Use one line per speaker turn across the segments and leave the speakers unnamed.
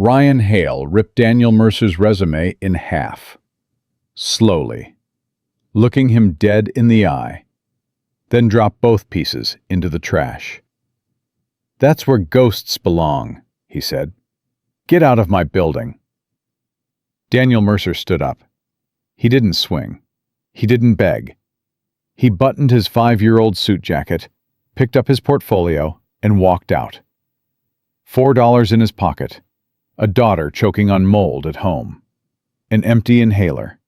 Ryan Hale ripped Daniel Mercer's resume in half, slowly, looking him dead in the eye, then dropped both pieces into the trash. "That's where ghosts belong," he said. "Get out of my building." Daniel Mercer stood up. He didn't swing. He didn't beg. He buttoned his 5-year-old suit jacket, picked up his portfolio, and walked out. $4 in his pocket, a daughter choking on mold at home, an empty inhaler.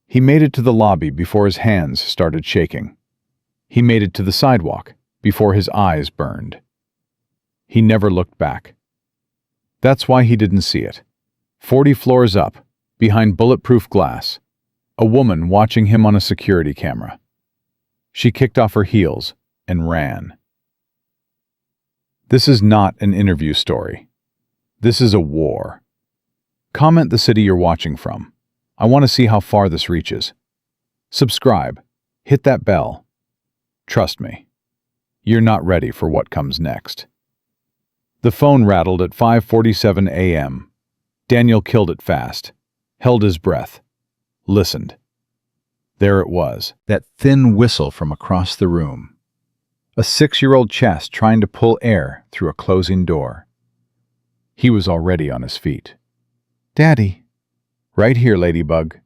He made it to the lobby before his hands started shaking. He made it to the sidewalk before his eyes burned. He never looked back. That's why he didn't see it. 40 floors up, behind bulletproof glass, a woman watching him on a security camera. She kicked off her heels and ran. This is not an interview story. This is a war. Comment the city you're watching from. I want to see how far this reaches. Subscribe. Hit that bell. Trust me, you're not ready for what comes next. The phone rattled at 5:47 a.m. Daniel killed it fast, held his breath, listened. There it was, that thin whistle from across the room. A 6-year-old chest trying to pull air through a closing door. He was already on his feet. "Daddy." "Right here, Ladybug."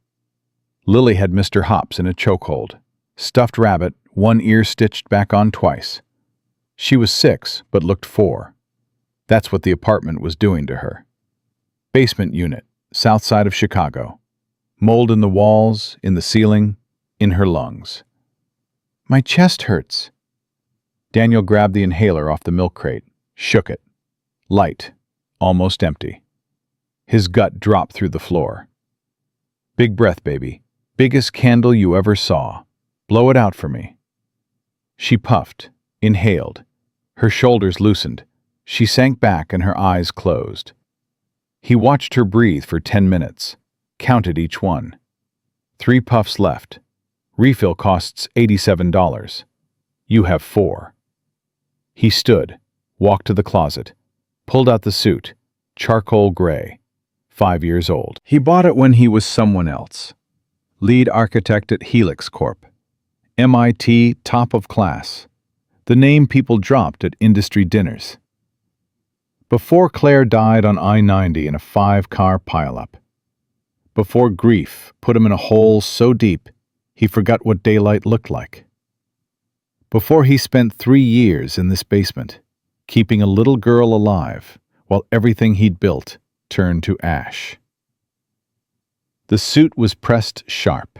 Lily had Mr. Hops in a chokehold. Stuffed rabbit, one ear stitched back on twice. She was 6, but looked 4. That's what the apartment was doing to her. Basement unit, south side of Chicago. Mold in the walls, in the ceiling, in her lungs. "My chest hurts." Daniel grabbed the inhaler off the milk crate, shook it. Light, almost empty. His gut dropped through the floor. "Big breath, baby. Biggest candle you ever saw. Blow it out for me." She puffed, inhaled. Her shoulders loosened. She sank back and her eyes closed. He watched her breathe for 10 minutes, counted each one. 3 puffs left. Refill costs $87. You have 4. He stood, walked to the closet, pulled out the suit, charcoal gray, 5 years old. He bought it when he was someone else. Lead architect at Helix Corp. MIT top of class. The name people dropped at industry dinners. Before Claire died on I-90 in a 5-car pileup. Before grief put him in a hole so deep he forgot what daylight looked like. Before he spent 3 years in this basement, keeping a little girl alive while everything he'd built turned to ash. The suit was pressed sharp.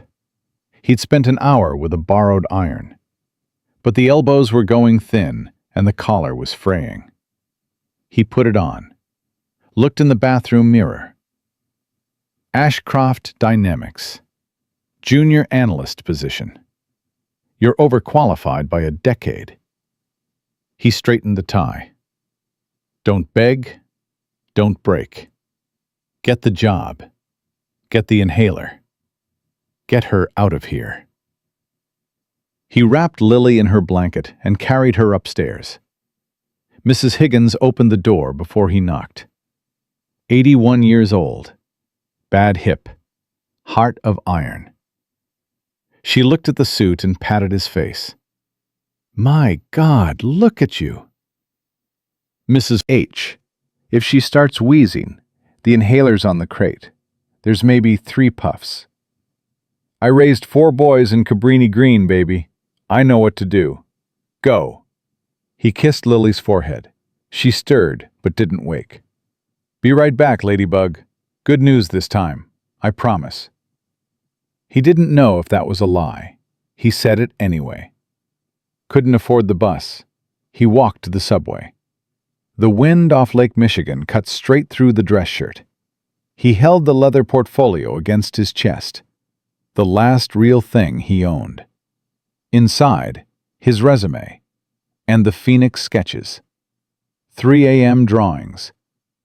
He'd spent an hour with a borrowed iron. But the elbows were going thin and the collar was fraying. He put it on, looked in the bathroom mirror. Ashcroft Dynamics. Junior analyst position. You're overqualified by a decade. He straightened the tie. Don't beg, don't break. Get the job. Get the inhaler. Get her out of here. He wrapped Lily in her blanket and carried her upstairs. Mrs. Higgins opened the door before he knocked. 81 years old. Bad hip. Heart of iron. She looked at the suit and patted his face. "My God, look at you." Mrs. H. If she starts wheezing, the inhaler's on the crate. There's maybe 3 puffs. "I raised 4 boys in Cabrini Green, baby. I know what to do. Go." He kissed Lily's forehead. She stirred, but didn't wake. "Be right back, Ladybug. Good news this time. I promise." He didn't know if that was a lie. He said it anyway. Couldn't afford the bus. He walked to the subway. The wind off Lake Michigan cut straight through the dress shirt. He held the leather portfolio against his chest, the last real thing he owned. Inside, his resume, and the Phoenix sketches. 3 a.m. drawings.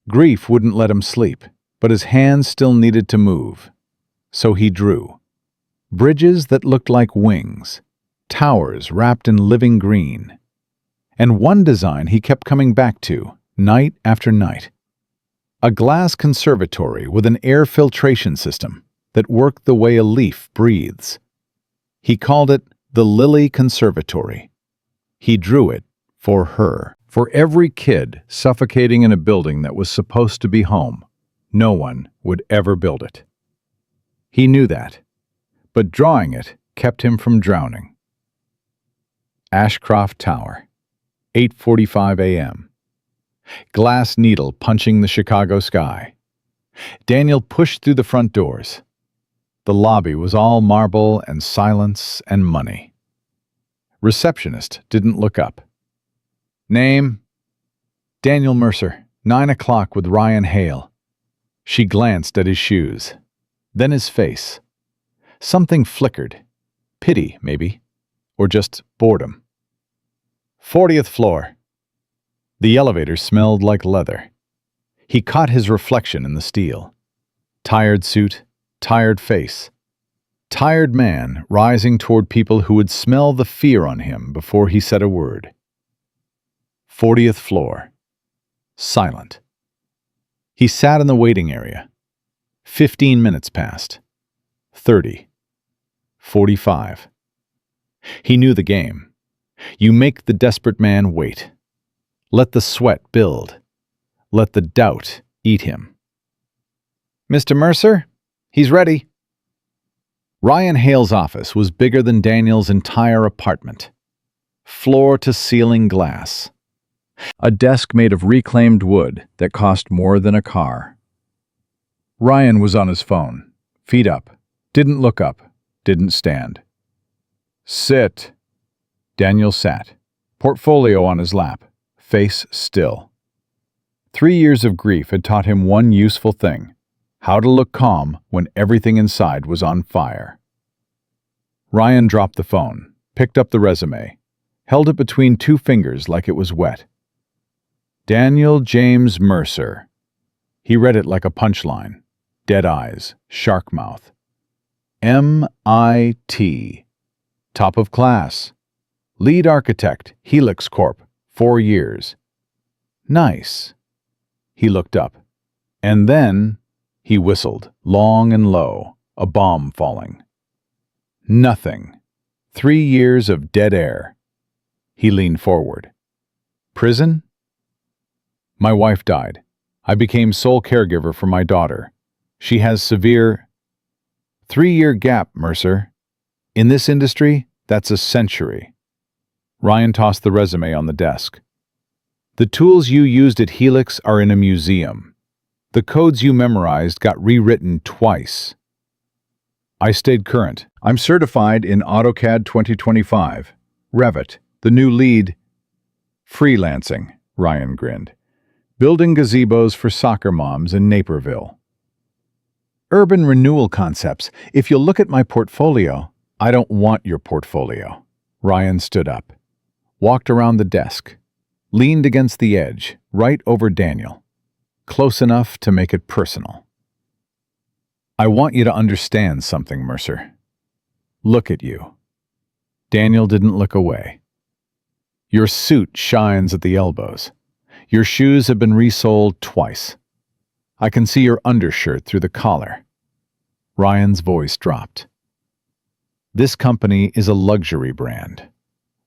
Grief wouldn't let him sleep, but his hands still needed to move. So he drew. Bridges that looked like wings, towers wrapped in living green. And one design he kept coming back to, night after night. A glass conservatory with an air filtration system that worked the way a leaf breathes. He called it the Lily Conservatory. He drew it for her. For every kid suffocating in a building that was supposed to be home, no one would ever build it. He knew that, but drawing it kept him from drowning. Ashcroft Tower, 8:45 a.m. Glass needle punching the Chicago sky. Daniel pushed through the front doors. The lobby was all marble and silence and money. Receptionist didn't look up. Name? Daniel Mercer, 9 o'clock with Ryan Hale. She glanced at his shoes, then his face. Something flickered. Pity, maybe, or just boredom. 40th floor. The elevator smelled like leather. He caught his reflection in the steel. Tired suit, tired face. Tired man rising toward people who would smell the fear on him before he said a word. 40th floor. Silent. He sat in the waiting area. 15 minutes passed. 30. 45. He knew the game. You make the desperate man wait. Let the sweat build. Let the doubt eat him. Mr. Mercer, he's ready. Ryan Hale's office was bigger than Daniel's entire apartment. Floor-to-ceiling glass. A desk made of reclaimed wood that cost more than a car. Ryan was on his phone, feet up, didn't look up, didn't stand. Sit. Daniel sat, portfolio on his lap, face still. 3 years of grief had taught him one useful thing: how to look calm when everything inside was on fire. Ryan dropped the phone, picked up the resume, held it between 2 fingers like it was wet. Daniel James Mercer. He read it like a punchline. Dead eyes, shark mouth. M.I.T. Top of class. Lead architect, Helix Corp. 4 years. Nice. He looked up. And then he whistled, long and low, a bomb falling. Nothing. 3 years of dead air. He leaned forward. Prison? My wife died. I became sole caregiver for my daughter. She has severe... 3-year gap, Mercer. In this industry, that's a century. Ryan tossed the resume on the desk. The tools you used at Helix are in a museum. The codes you memorized got rewritten twice. I stayed current. I'm certified in AutoCAD 2025. Revit, the new lead. Freelancing, Ryan grinned. Building gazebos for soccer moms in Naperville. Urban renewal concepts. If you'll look at my portfolio... I don't want your portfolio. Ryan stood up, walked around the desk, leaned against the edge, right over Daniel, close enough to make it personal. I want you to understand something, Mercer. Look at you. Daniel didn't look away. Your suit shines at the elbows. Your shoes have been resoled twice. I can see your undershirt through the collar. Ryan's voice dropped. This company is a luxury brand.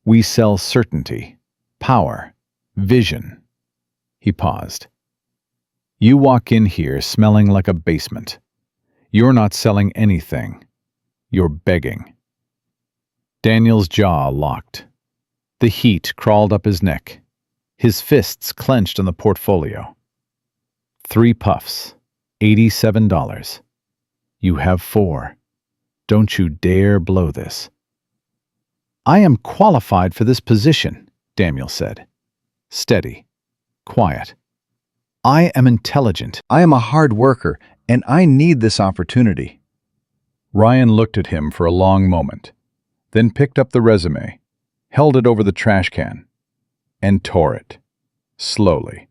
We sell certainty, power, vision. He paused. You walk in here smelling like a basement. You're not selling anything. You're begging. Daniel's jaw locked. The heat crawled up his neck. His fists clenched on the portfolio. 3 puffs, $87. You have 4. Don't you dare blow this. I am qualified for this position, Daniel said. Steady, quiet. I am intelligent. I am a hard worker, and I need this opportunity. Ryan looked at him for a long moment, then picked up the resume, held it over the trash can, and tore it, slowly,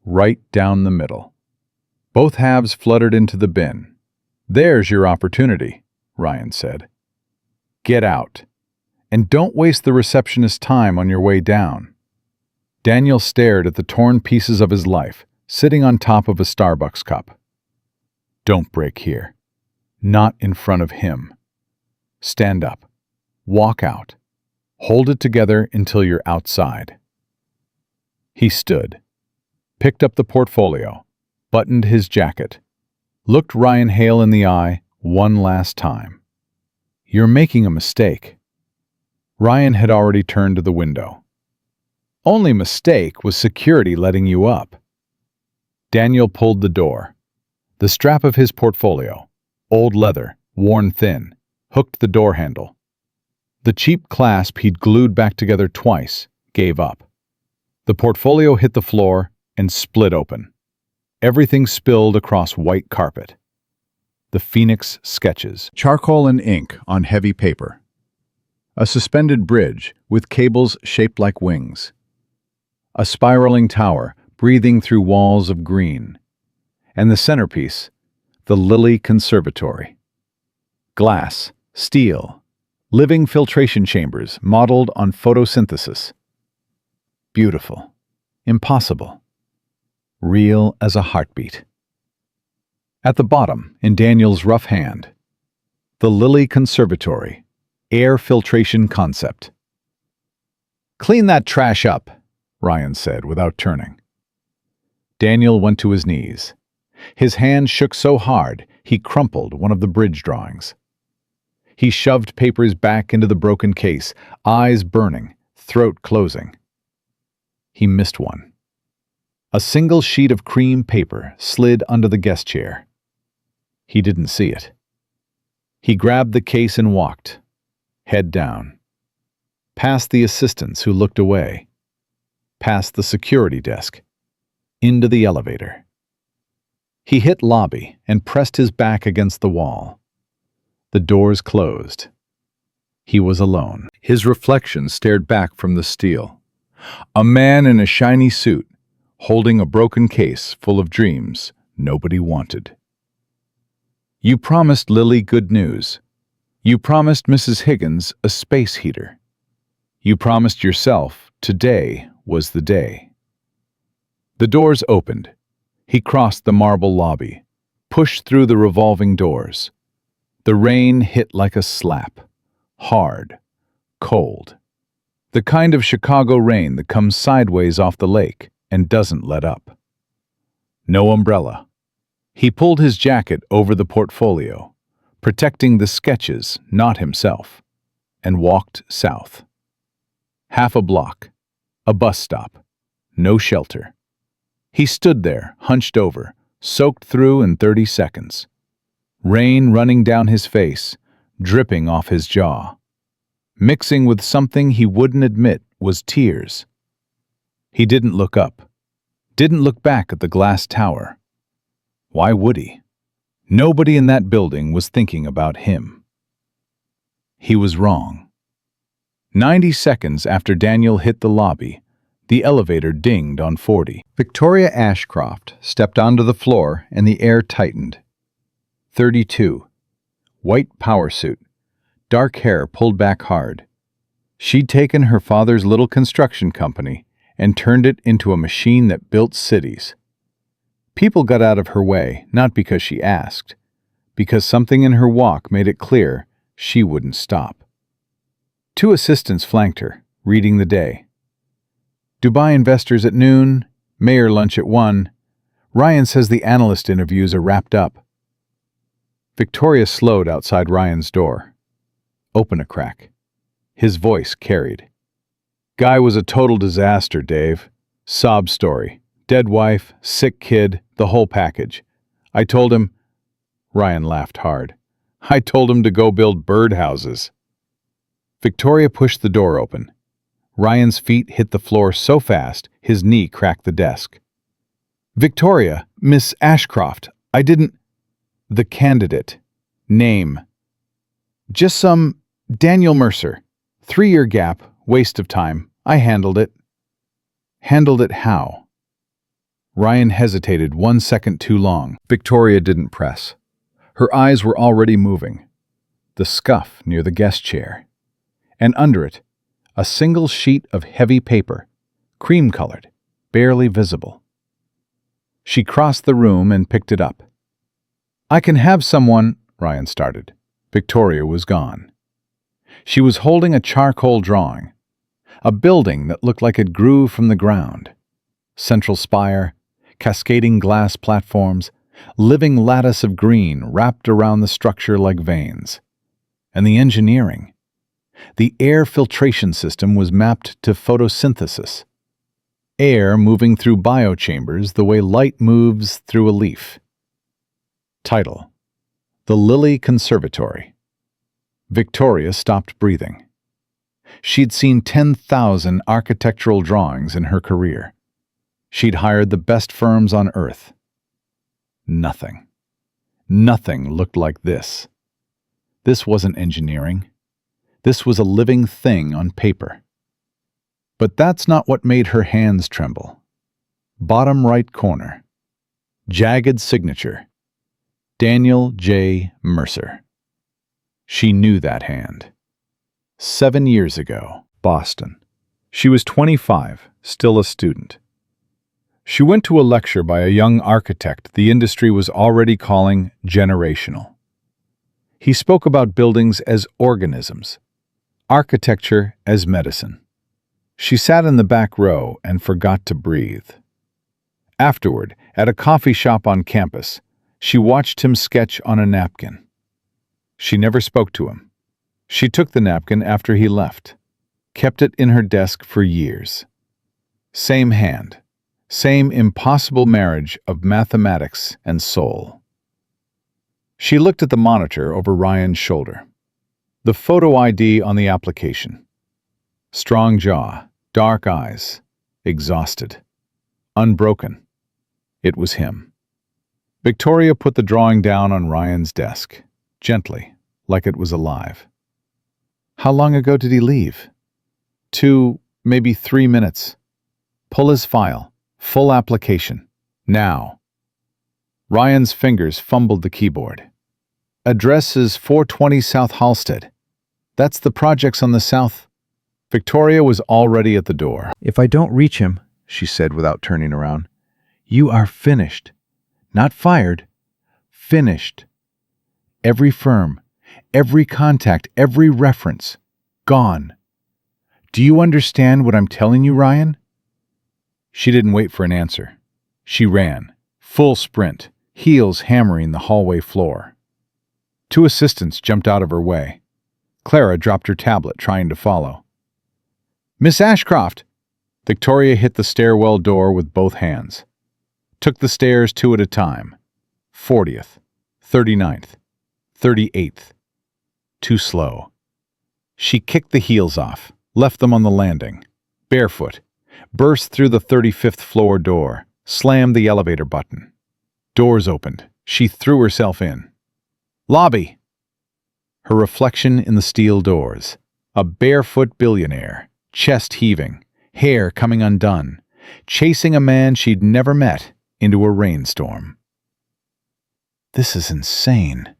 right down the middle. Both halves fluttered into the bin. There's your opportunity, Ryan said. Get out. And don't waste the receptionist's time on your way down. Daniel stared at the torn pieces of his life, sitting on top of a Starbucks cup. Don't break here. Not in front of him. Stand up. Walk out. Hold it together until you're outside. He stood, picked up the portfolio, buttoned his jacket, looked Ryan Hale in the eye one last time. You're making a mistake. Ryan had already turned to the window. Only mistake was security letting you up. Daniel pulled the door. The strap of his portfolio, old leather, worn thin, hooked the door handle. The cheap clasp he'd glued back together twice gave up. The portfolio hit the floor and split open. Everything spilled across white carpet. The Phoenix sketches, charcoal and ink on heavy paper. A suspended bridge with cables shaped like wings. A spiraling tower breathing through walls of green. And the centerpiece, the Lilly Conservatory. Glass, steel, living filtration chambers modeled on photosynthesis. Beautiful. Impossible. Real as a heartbeat. At the bottom, in Daniel's rough hand, the Lilly Conservatory, air filtration concept. Clean that trash up, Ryan said without turning. Daniel went to his knees. His hand shook so hard he crumpled one of the bridge drawings. He shoved papers back into the broken case, eyes burning, throat closing. He missed one. A single sheet of cream paper slid under the guest chair. He didn't see it. He grabbed the case and walked, head down. Past the assistants who looked away. Past the security desk. Into the elevator. He hit lobby and pressed his back against the wall. The doors closed. He was alone. His reflection stared back from the steel. A man in a shiny suit, holding a broken case full of dreams nobody wanted. You promised Lily good news. You promised Mrs. Higgins a space heater. You promised yourself today was the day. The doors opened. He crossed the marble lobby, pushed through the revolving doors. The rain hit like a slap, hard, cold. The kind of Chicago rain that comes sideways off the lake and doesn't let up. No umbrella. He pulled his jacket over the portfolio, protecting the sketches, not himself, and walked south. Half a block, a bus stop, no shelter. He stood there, hunched over, soaked through in 30 seconds. Rain running down his face, dripping off his jaw. Mixing with something he wouldn't admit was tears. He didn't look up, didn't look back at the glass tower. Why would he? Nobody in that building was thinking about him. He was wrong. 90 seconds after Daniel hit the lobby, the elevator dinged on 40. Victoria Ashcroft stepped onto the floor and the air tightened. 32. White power suit. Dark hair pulled back hard. She'd taken her father's little construction company and turned it into a machine that built cities. People got out of her way, not because she asked, because something in her walk made it clear she wouldn't stop. 2 assistants flanked her, reading the day. Dubai investors at noon, mayor lunch at 1. Ryan says the analyst interviews are wrapped up. Victoria slowed outside Ryan's door. Open a crack. His voice carried. Guy was a total disaster, Dave. Sob story. Dead wife, sick kid, the whole package. I told him... Ryan laughed hard. I told him to go build birdhouses. Victoria pushed the door open. Ryan's feet hit the floor so fast, his knee cracked the desk. Victoria, Miss Ashcroft, I didn't... The candidate. Name. Just some... Daniel Mercer. 3-year gap, waste of time. I handled it. Handled it how? Ryan hesitated 1 second too long. Victoria didn't press. Her eyes were already moving. The scuff near the guest chair. And under it, a single sheet of heavy paper, cream-colored, barely visible. She crossed the room and picked it up. "I can have someone," Ryan started. Victoria was gone. She was holding a charcoal drawing, a building that looked like it grew from the ground. Central spire, cascading glass platforms, living lattice of green wrapped around the structure like veins. And the engineering. The air filtration system was mapped to photosynthesis. Air moving through biochambers the way light moves through a leaf. Title: The Lily Conservatory. Victoria stopped breathing. She'd seen 10,000 architectural drawings in her career. She'd hired the best firms on earth. Nothing. Nothing looked like this. This wasn't engineering. This was a living thing on paper. But that's not what made her hands tremble. Bottom right corner. Jagged signature. Daniel J. Mercer. She knew that hand. 7 years ago, Boston. She was 25, still a student. She went to a lecture by a young architect the industry was already calling generational. He spoke about buildings as organisms, architecture as medicine. She sat in the back row and forgot to breathe. Afterward, at a coffee shop on campus, she watched him sketch on a napkin. She never spoke to him. She took the napkin after he left, kept it in her desk for years. Same hand, same impossible marriage of mathematics and soul. She looked at the monitor over Ryan's shoulder. The photo ID on the application. Strong jaw, dark eyes, exhausted, unbroken. It was him. Victoria put the drawing down on Ryan's desk, gently, like it was alive. How long ago did he leave? 2, maybe 3 minutes. Pull his file, full application, now. Ryan's fingers fumbled the keyboard. Address is 420 South Halsted. That's the projects on the south. Victoria was already at the door. "If I don't reach him," she said without turning around, "you are finished. Not fired. Finished. Every firm, every contact, every reference. Gone. Do you understand what I'm telling you, Ryan?" She didn't wait for an answer. She ran, full sprint, heels hammering the hallway floor. 2 assistants jumped out of her way. Clara dropped her tablet, trying to follow. "Miss Ashcroft!" Victoria hit the stairwell door with both hands. Took the stairs 2 at a time. 40th, 39th, 38th. Too slow. She kicked the heels off, left them on the landing. Barefoot, burst through the 35th floor door, slammed the elevator button. Doors opened. She threw herself in. Lobby. Her reflection in the steel doors. A barefoot billionaire, chest heaving, hair coming undone, chasing a man she'd never met into a rainstorm. This is insane.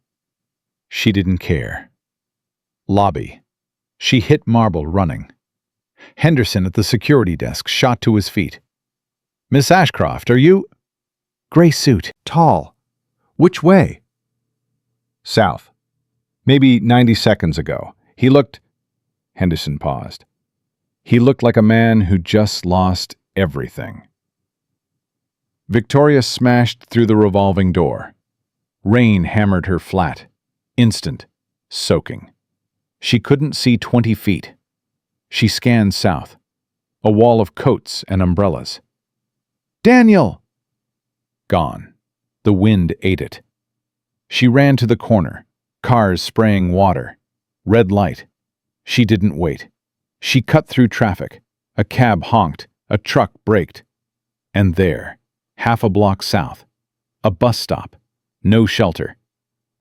She didn't care. Lobby. She hit marble running. Henderson at the security desk shot to his feet. "Miss Ashcroft, are you—" "Gray suit, tall. Which way?" "South. Maybe 90 seconds ago. He looked—" Henderson paused. He looked like a man who just lost everything. Victoria smashed through the revolving door. Rain hammered her flat. Instant. Soaking. She couldn't see 20 feet. She scanned south. A wall of coats and umbrellas. "Daniel!" Gone. The wind ate it. She ran to the corner. Cars spraying water. Red light. She didn't wait. She cut through traffic. A cab honked. A truck braked. And there, half a block south, a bus stop. No shelter.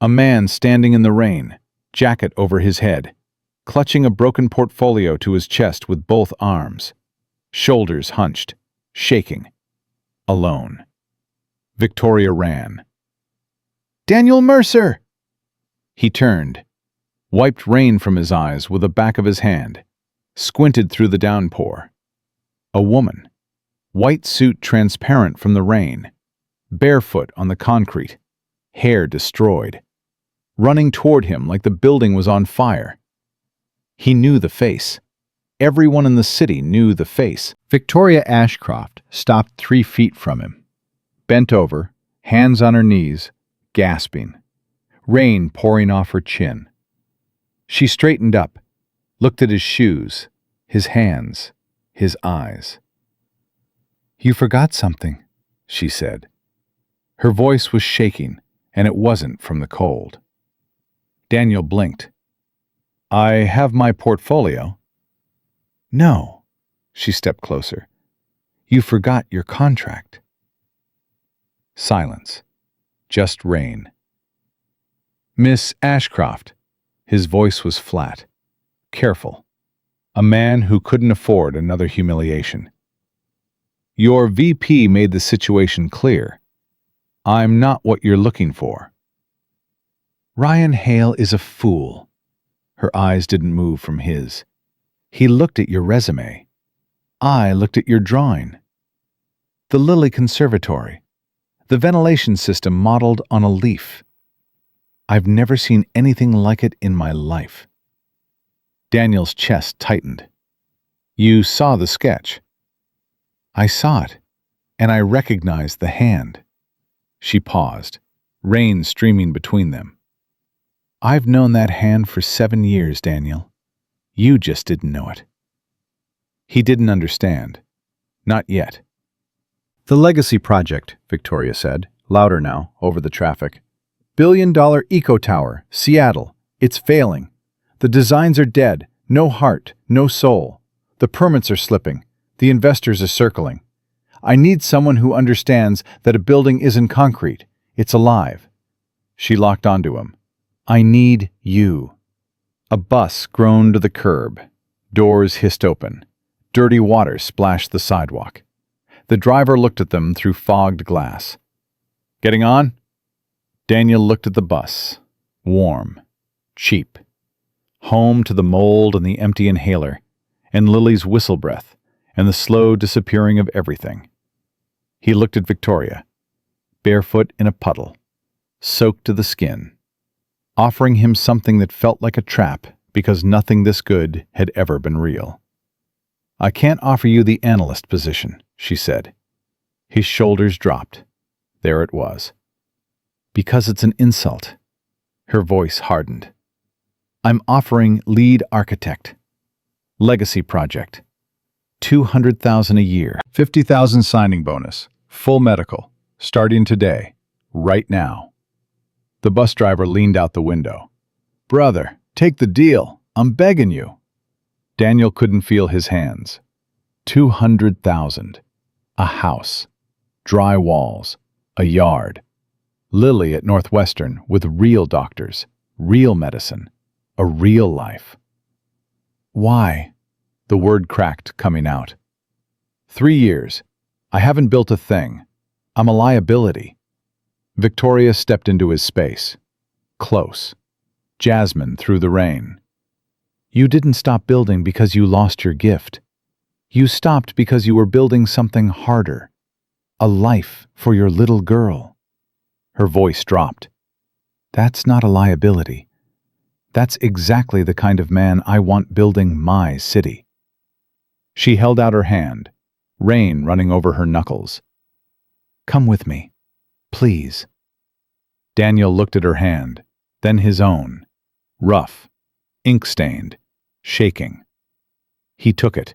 A man standing in the rain, jacket over his head, clutching a broken portfolio to his chest with both arms. Shoulders hunched, shaking. Alone. Victoria ran. "Daniel Mercer!" He turned, wiped rain from his eyes with the back of his hand, squinted through the downpour. A woman, white suit transparent from the rain, barefoot on the concrete, hair destroyed, running toward him like the building was on fire. He knew the face. Everyone in the city knew the face. Victoria Ashcroft stopped 3 feet from him, bent over, hands on her knees, gasping, rain pouring off her chin. She straightened up, looked at his shoes, his hands, his eyes. "You forgot something," she said. Her voice was shaking, and it wasn't from the cold. Daniel blinked. "I have my portfolio." "No." She stepped closer. "You forgot your contract." Silence. Just rain. "Miss Ashcroft." His voice was flat, careful. A man who couldn't afford another humiliation. "Your VP made the situation clear. I'm not what you're looking for." "Ryan Hale is a fool." Her eyes didn't move from his. "He looked at your resume. I looked at your drawing. The Lilly Conservatory. The ventilation system modeled on a leaf. I've never seen anything like it in my life." Daniel's chest tightened. "You saw the sketch." "I saw it, and I recognized the hand." She paused, rain streaming between them. "I've known that hand for 7 years, Daniel. You just didn't know it." He didn't understand. Not yet. "The Legacy Project," Victoria said, louder now, over the traffic. "Billion-dollar eco tower, Seattle. It's failing. The designs are dead. No heart, no soul. The permits are slipping. The investors are circling. I need someone who understands that a building isn't concrete. It's alive." She locked onto him. "I need you." A bus groaned to the curb. Doors hissed open. Dirty water splashed the sidewalk. The driver looked at them through fogged glass. "Getting on?" Daniel looked at the bus. Warm. Cheap. Home to the mold and the empty inhaler, and Lily's whistle breath, and the slow disappearing of everything. He looked at Victoria, barefoot in a puddle, soaked to the skin, offering him something that felt like a trap because nothing this good had ever been real. "I can't offer you the analyst position," she said. His shoulders dropped. There it was. "Because it's an insult." Her voice hardened. "I'm offering lead architect. Legacy project. $200,000 a year. $50,000 signing bonus. Full medical. Starting today. Right now." The bus driver leaned out the window. "Brother, take the deal. I'm begging you." Daniel couldn't feel his hands. 200,000. A house. Dry walls. A yard. Lily at Northwestern with real doctors. Real medicine. A real life. "Why?" The word cracked, coming out. 3 years. I haven't built a thing. I'm a liability." Victoria stepped into his space. Close. Jasmine through the rain. "You didn't stop building because you lost your gift. You stopped because you were building something harder. A life for your little girl." Her voice dropped. "That's not a liability. That's exactly the kind of man I want building my city." She held out her hand, rain running over her knuckles. "Come with me, please." Daniel looked at her hand, then his own, rough, ink-stained, shaking. He took it.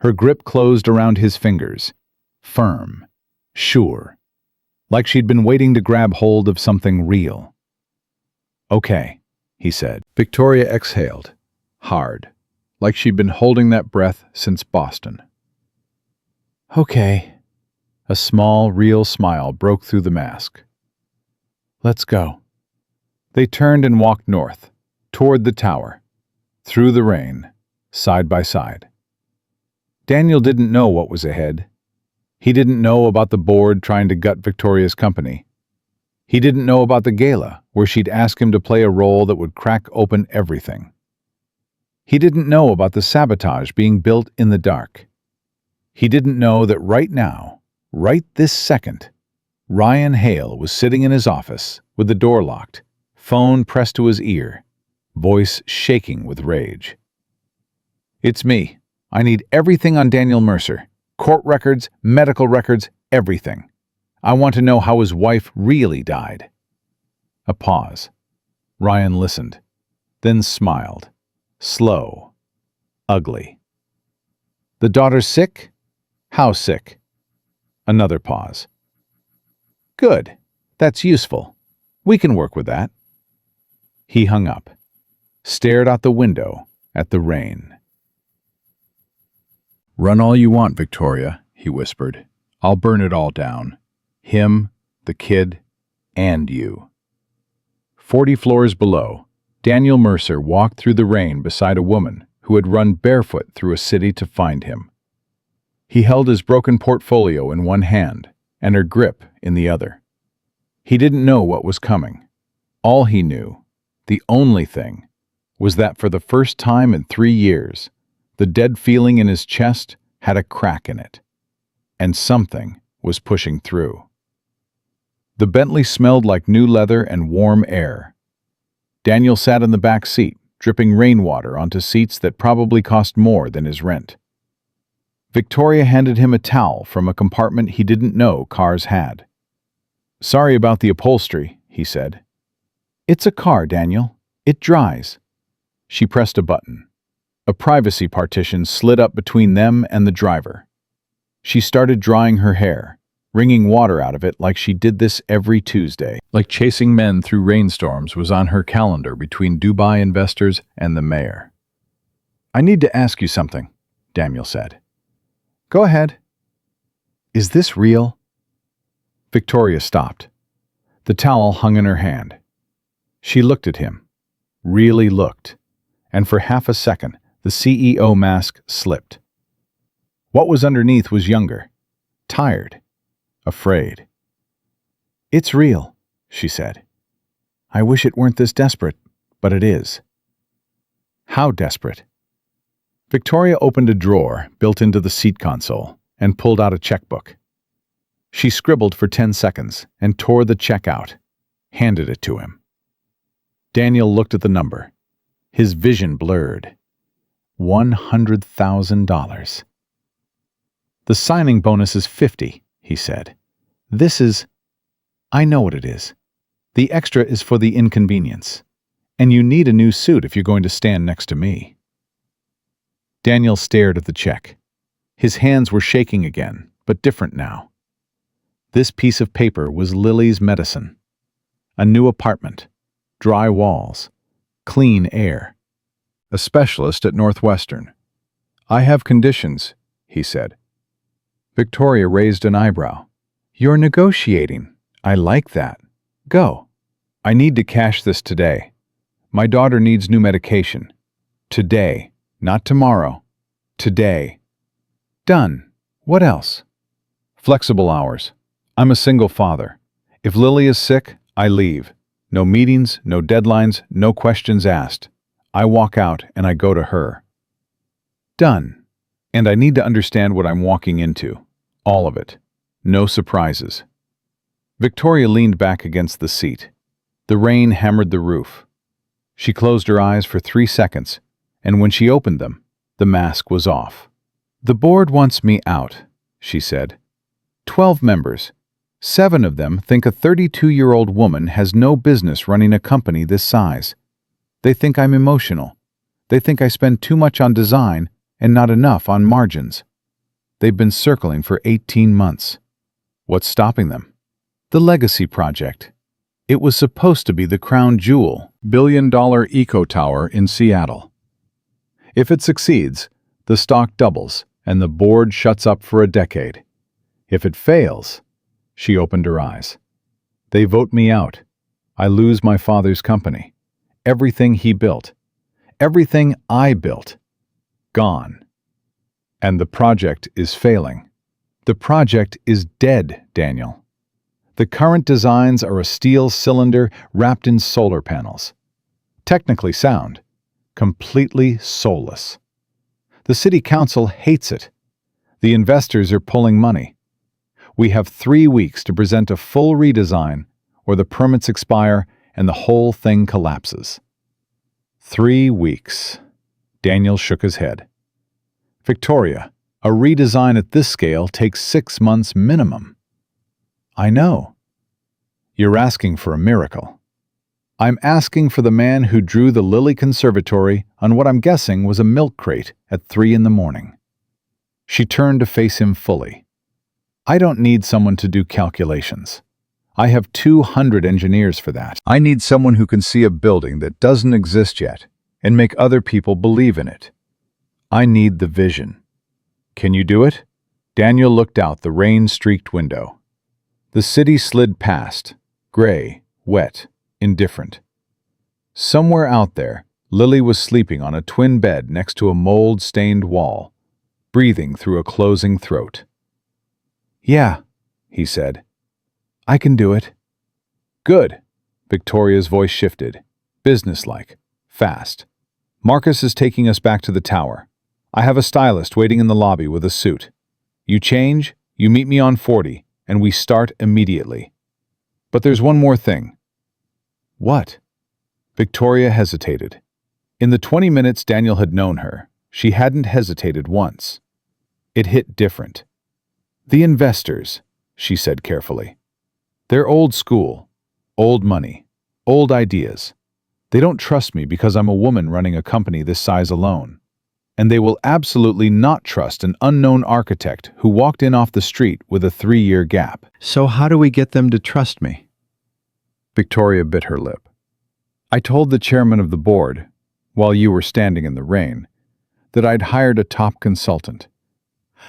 Her grip closed around his fingers, firm, sure, like she'd been waiting to grab hold of something real. "Okay," he said. Victoria exhaled, hard, like she'd been holding that breath since Boston. "Okay." A small, real smile broke through the mask. "Let's go." They turned and walked north, toward the tower, through the rain, side by side. Daniel didn't know what was ahead. He didn't know about the board trying to gut Victoria's company. He didn't know about the gala, where she'd ask him to play a role that would crack open everything. He didn't know about the sabotage being built in the dark. He didn't know that right now, right this second, Ryan Hale was sitting in his office with the door locked, phone pressed to his ear, voice shaking with rage. "It's me. I need everything on Daniel Mercer. Court records, medical records, everything. I want to know how his wife really died." A pause. Ryan listened, then smiled. Slow. Ugly. "The daughter's sick? How sick?" Another pause. "Good. That's useful. We can work with that." He hung up, stared out the window at the rain. "Run all you want, Victoria," he whispered. "I'll burn it all down. Him, the kid, and you." 40 floors below, Daniel Mercer walked through the rain beside a woman who had run barefoot through a city to find him. He held his broken portfolio in one hand and her grip in the other. He didn't know what was coming. All he knew, the only thing, was that for the first time in 3 years, the dead feeling in his chest had a crack in it, and something was pushing through. The Bentley smelled like new leather and warm air. Daniel sat in the back seat, dripping rainwater onto seats that probably cost more than his rent. Victoria handed him a towel from a compartment he didn't know cars had. "Sorry about the upholstery," he said. "It's a car, Daniel. It dries." She pressed a button. A privacy partition slid up between them and the driver. She started drying her hair, wringing water out of it like she did this every Tuesday. Like chasing men through rainstorms was on her calendar between Dubai investors and the mayor. "I need to ask you something," Daniel said. "Go ahead." "Is this real?" Victoria stopped. The towel hung in her hand. She looked at him, really looked, and for half a second the CEO mask slipped. What was underneath was younger, tired, afraid. "It's real," she said. "I wish it weren't this desperate, but it is." "How desperate?" Victoria opened a drawer built into the seat console and pulled out a checkbook. She scribbled for 10 seconds and tore the check out, handed it to him. Daniel looked at the number. His vision blurred. $100,000. "The signing bonus is 50, he said. "This is—" "I know what it is. The extra is for the inconvenience. And you need a new suit if you're going to stand next to me." Daniel stared at the check. His hands were shaking again, but different now. This piece of paper was Lily's medicine. A new apartment, dry walls, clean air. A specialist at Northwestern. "I have conditions," he said. Victoria raised an eyebrow. "You're negotiating. I like that. Go." "I need to cash this today. My daughter needs new medication. Today, not tomorrow. Today." "Done. What else?" "Flexible hours. I'm a single father. If Lily is sick, I leave. No meetings, no deadlines, no questions asked. I walk out and I go to her." "Done. And I need to understand what I'm walking into. All of it. No surprises." Victoria leaned back against the seat. The rain hammered the roof. She closed her eyes for 3 seconds, and when she opened them, the mask was off. "The board wants me out," she said. 12 members. 7 of them think a 32-year-old woman has no business running a company this size. They think I'm emotional. They think I spend too much on design and not enough on margins. They've been circling for 18 months. What's stopping them? The Legacy Project. It was supposed to be the crown jewel, billion-dollar eco tower in Seattle. If it succeeds, the stock doubles and the board shuts up for a decade. If it fails, she opened her eyes. They vote me out. I lose my father's company. Everything he built. Everything I built. Gone. And the project is failing. The project is dead, Daniel. The current designs are a steel cylinder wrapped in solar panels. Technically sound, completely soulless. The city council hates it. The investors are pulling money. We have 3 weeks to present a full redesign, or the permits expire and the whole thing collapses. 3 weeks. Daniel shook his head. Victoria, a redesign at this scale takes 6 months minimum. I know. You're asking for a miracle. I'm asking for the man who drew the Lily Conservatory on what I'm guessing was a milk crate at 3 in the morning. She turned to face him fully. I don't need someone to do calculations. I have 200 engineers for that. I need someone who can see a building that doesn't exist yet and make other people believe in it. I need the vision. Can you do it? Daniel looked out the rain-streaked window. The city slid past, gray, wet, indifferent. Somewhere out there, Lily was sleeping on a twin bed next to a mold-stained wall, breathing through a closing throat. Yeah, he said. I can do it. Good. Victoria's voice shifted, businesslike, fast. Marcus is taking us back to the tower. I have a stylist waiting in the lobby with a suit. You change, you meet me on 40, and we start immediately. But there's one more thing. What? Victoria hesitated. In the 20 minutes Daniel had known her, she hadn't hesitated once. It hit different. The investors, she said carefully. They're old school, old money, old ideas. They don't trust me because I'm a woman running a company this size alone. And they will absolutely not trust an unknown architect who walked in off the street with a 3-year gap. So how do we get them to trust me? Victoria bit her lip. I told the chairman of the board, while you were standing in the rain, that I'd hired a top consultant.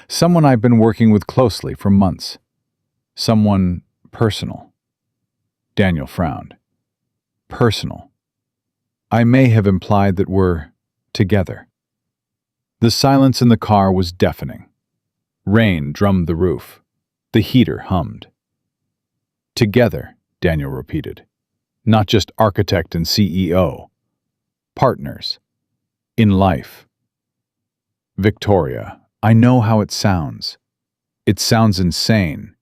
Someone I've been working with closely for months. Someone personal. Daniel frowned. Personal. I may have implied that we're together. The silence in the car was deafening. Rain drummed the roof. The heater hummed. Together, Daniel repeated. Not just architect and CEO. Partners. In life. Victoria, I know how it sounds. It sounds insane.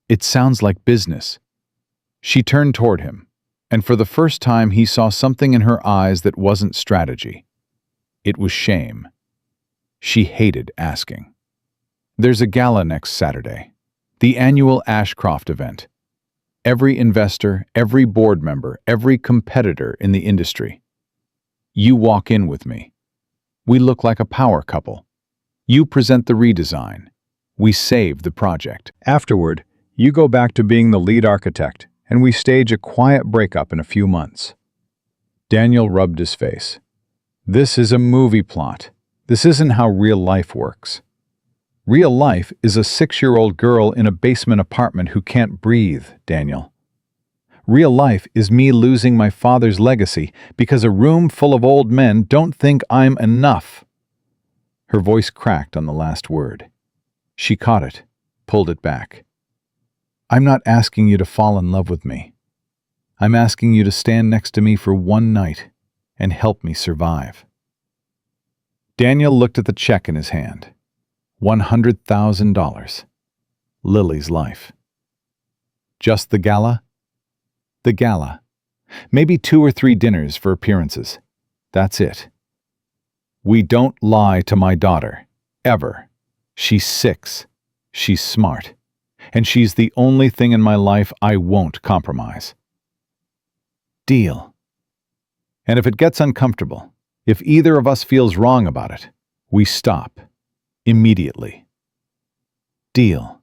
It sounds like business. She turned toward him, and for the first time he saw something in her eyes that wasn't strategy. It was shame. She hated asking. There's a gala next Saturday. The annual Ashcroft event. Every investor, every board member, every competitor in the industry. You walk in with me. We look like a power couple. You present the redesign. We save the project. Afterward, you go back to being the lead architect, and we stage a quiet breakup in a few months. Daniel rubbed his face. This is a movie plot. This isn't how real life works. Real life is a 6-year-old girl in a basement apartment who can't breathe, Daniel. Real life is me losing my father's legacy because a room full of old men don't think I'm enough. Her voice cracked on the last word. She caught it, pulled it back. I'm not asking you to fall in love with me. I'm asking you to stand next to me for one night and help me survive. Daniel looked at the check in his hand. $100,000. Lily's life. Just the gala? The gala. Maybe 2 or 3 dinners for appearances. That's it. We don't lie to my daughter. Ever. She's 6. She's smart. And she's the only thing in my life I won't compromise. Deal. And if it gets uncomfortable, if either of us feels wrong about it, we stop. Immediately. Deal.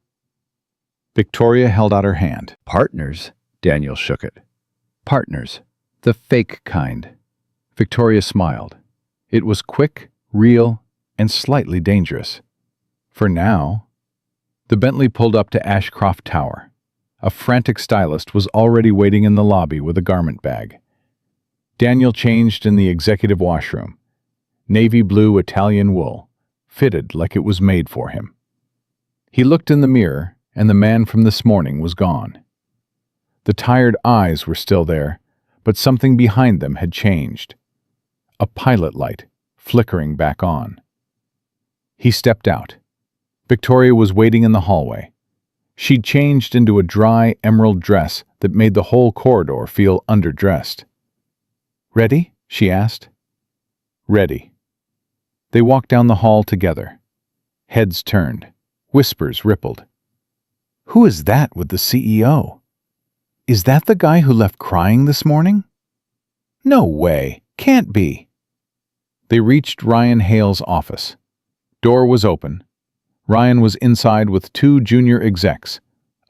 Victoria held out her hand. Partners? Daniel shook it. Partners. The fake kind. Victoria smiled. It was quick, real, and slightly dangerous. For now. The Bentley pulled up to Ashcroft Tower. A frantic stylist was already waiting in the lobby with a garment bag. Daniel changed in the executive washroom. Navy blue Italian wool, fitted like it was made for him. He looked in the mirror, and the man from this morning was gone. The tired eyes were still there, but something behind them had changed. A pilot light, flickering back on. He stepped out. Victoria was waiting in the hallway. She'd changed into a dry emerald dress that made the whole corridor feel underdressed. "Ready?" she asked. "Ready." They walked down the hall together. Heads turned. Whispers rippled. "Who is that with the CEO? Is that the guy who left crying this morning? No way. Can't be." They reached Ryan Hale's office. Door was open. Ryan was inside with 2 junior execs,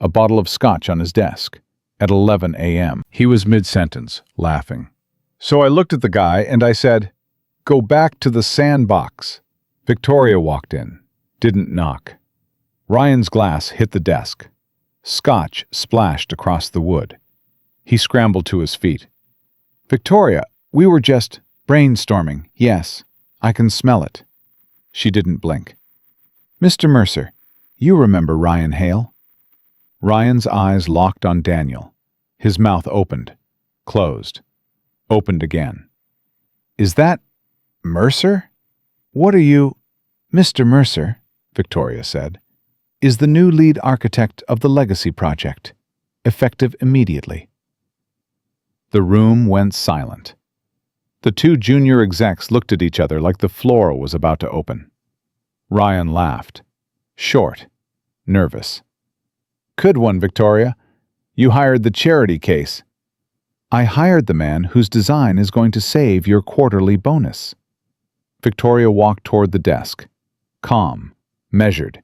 a bottle of scotch on his desk, at 11 a.m. He was mid-sentence, laughing. So I looked at the guy and I said, "Go back to the sandbox." Victoria walked in, didn't knock. Ryan's glass hit the desk. Scotch splashed across the wood. He scrambled to his feet. "Victoria, we were just brainstorming. Yes, I can smell it." She didn't blink. "Mr. Mercer, you remember Ryan Hale?" Ryan's eyes locked on Daniel. His mouth opened, closed, opened again. "Is that Mercer? What are you—" "Mr. Mercer," Victoria said, "is the new lead architect of the Legacy Project, effective immediately." The room went silent. The 2 junior execs looked at each other like the floor was about to open. Ryan laughed. Short. Nervous. "Good one, Victoria. You hired the charity case." "I hired the man whose design is going to save your quarterly bonus." Victoria walked toward the desk. Calm. Measured.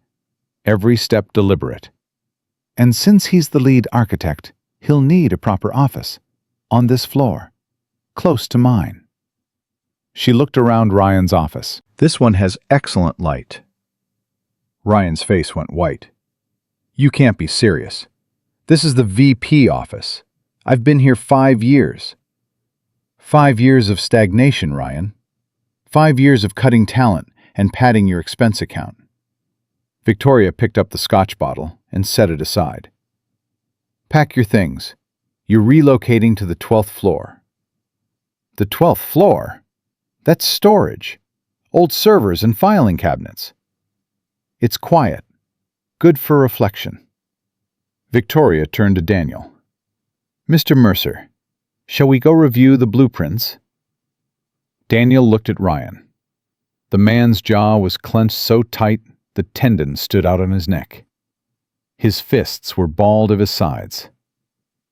Every step deliberate. "And since he's the lead architect, he'll need a proper office. On this floor. Close to mine." She looked around Ryan's office. "This one has excellent light." Ryan's face went white. "You can't be serious. This is the VP office. I've been here 5 years. 5 years of stagnation, Ryan. 5 years of cutting talent and padding your expense account." Victoria picked up the scotch bottle and set it aside. "Pack your things. You're relocating to the 12th floor." "The 12th floor? That's storage. Old servers and filing cabinets." "It's quiet. Good for reflection." Victoria turned to Daniel. "Mr. Mercer, shall we go review the blueprints?" Daniel looked at Ryan. The man's jaw was clenched so tight the tendons stood out on his neck. His fists were balled of his sides.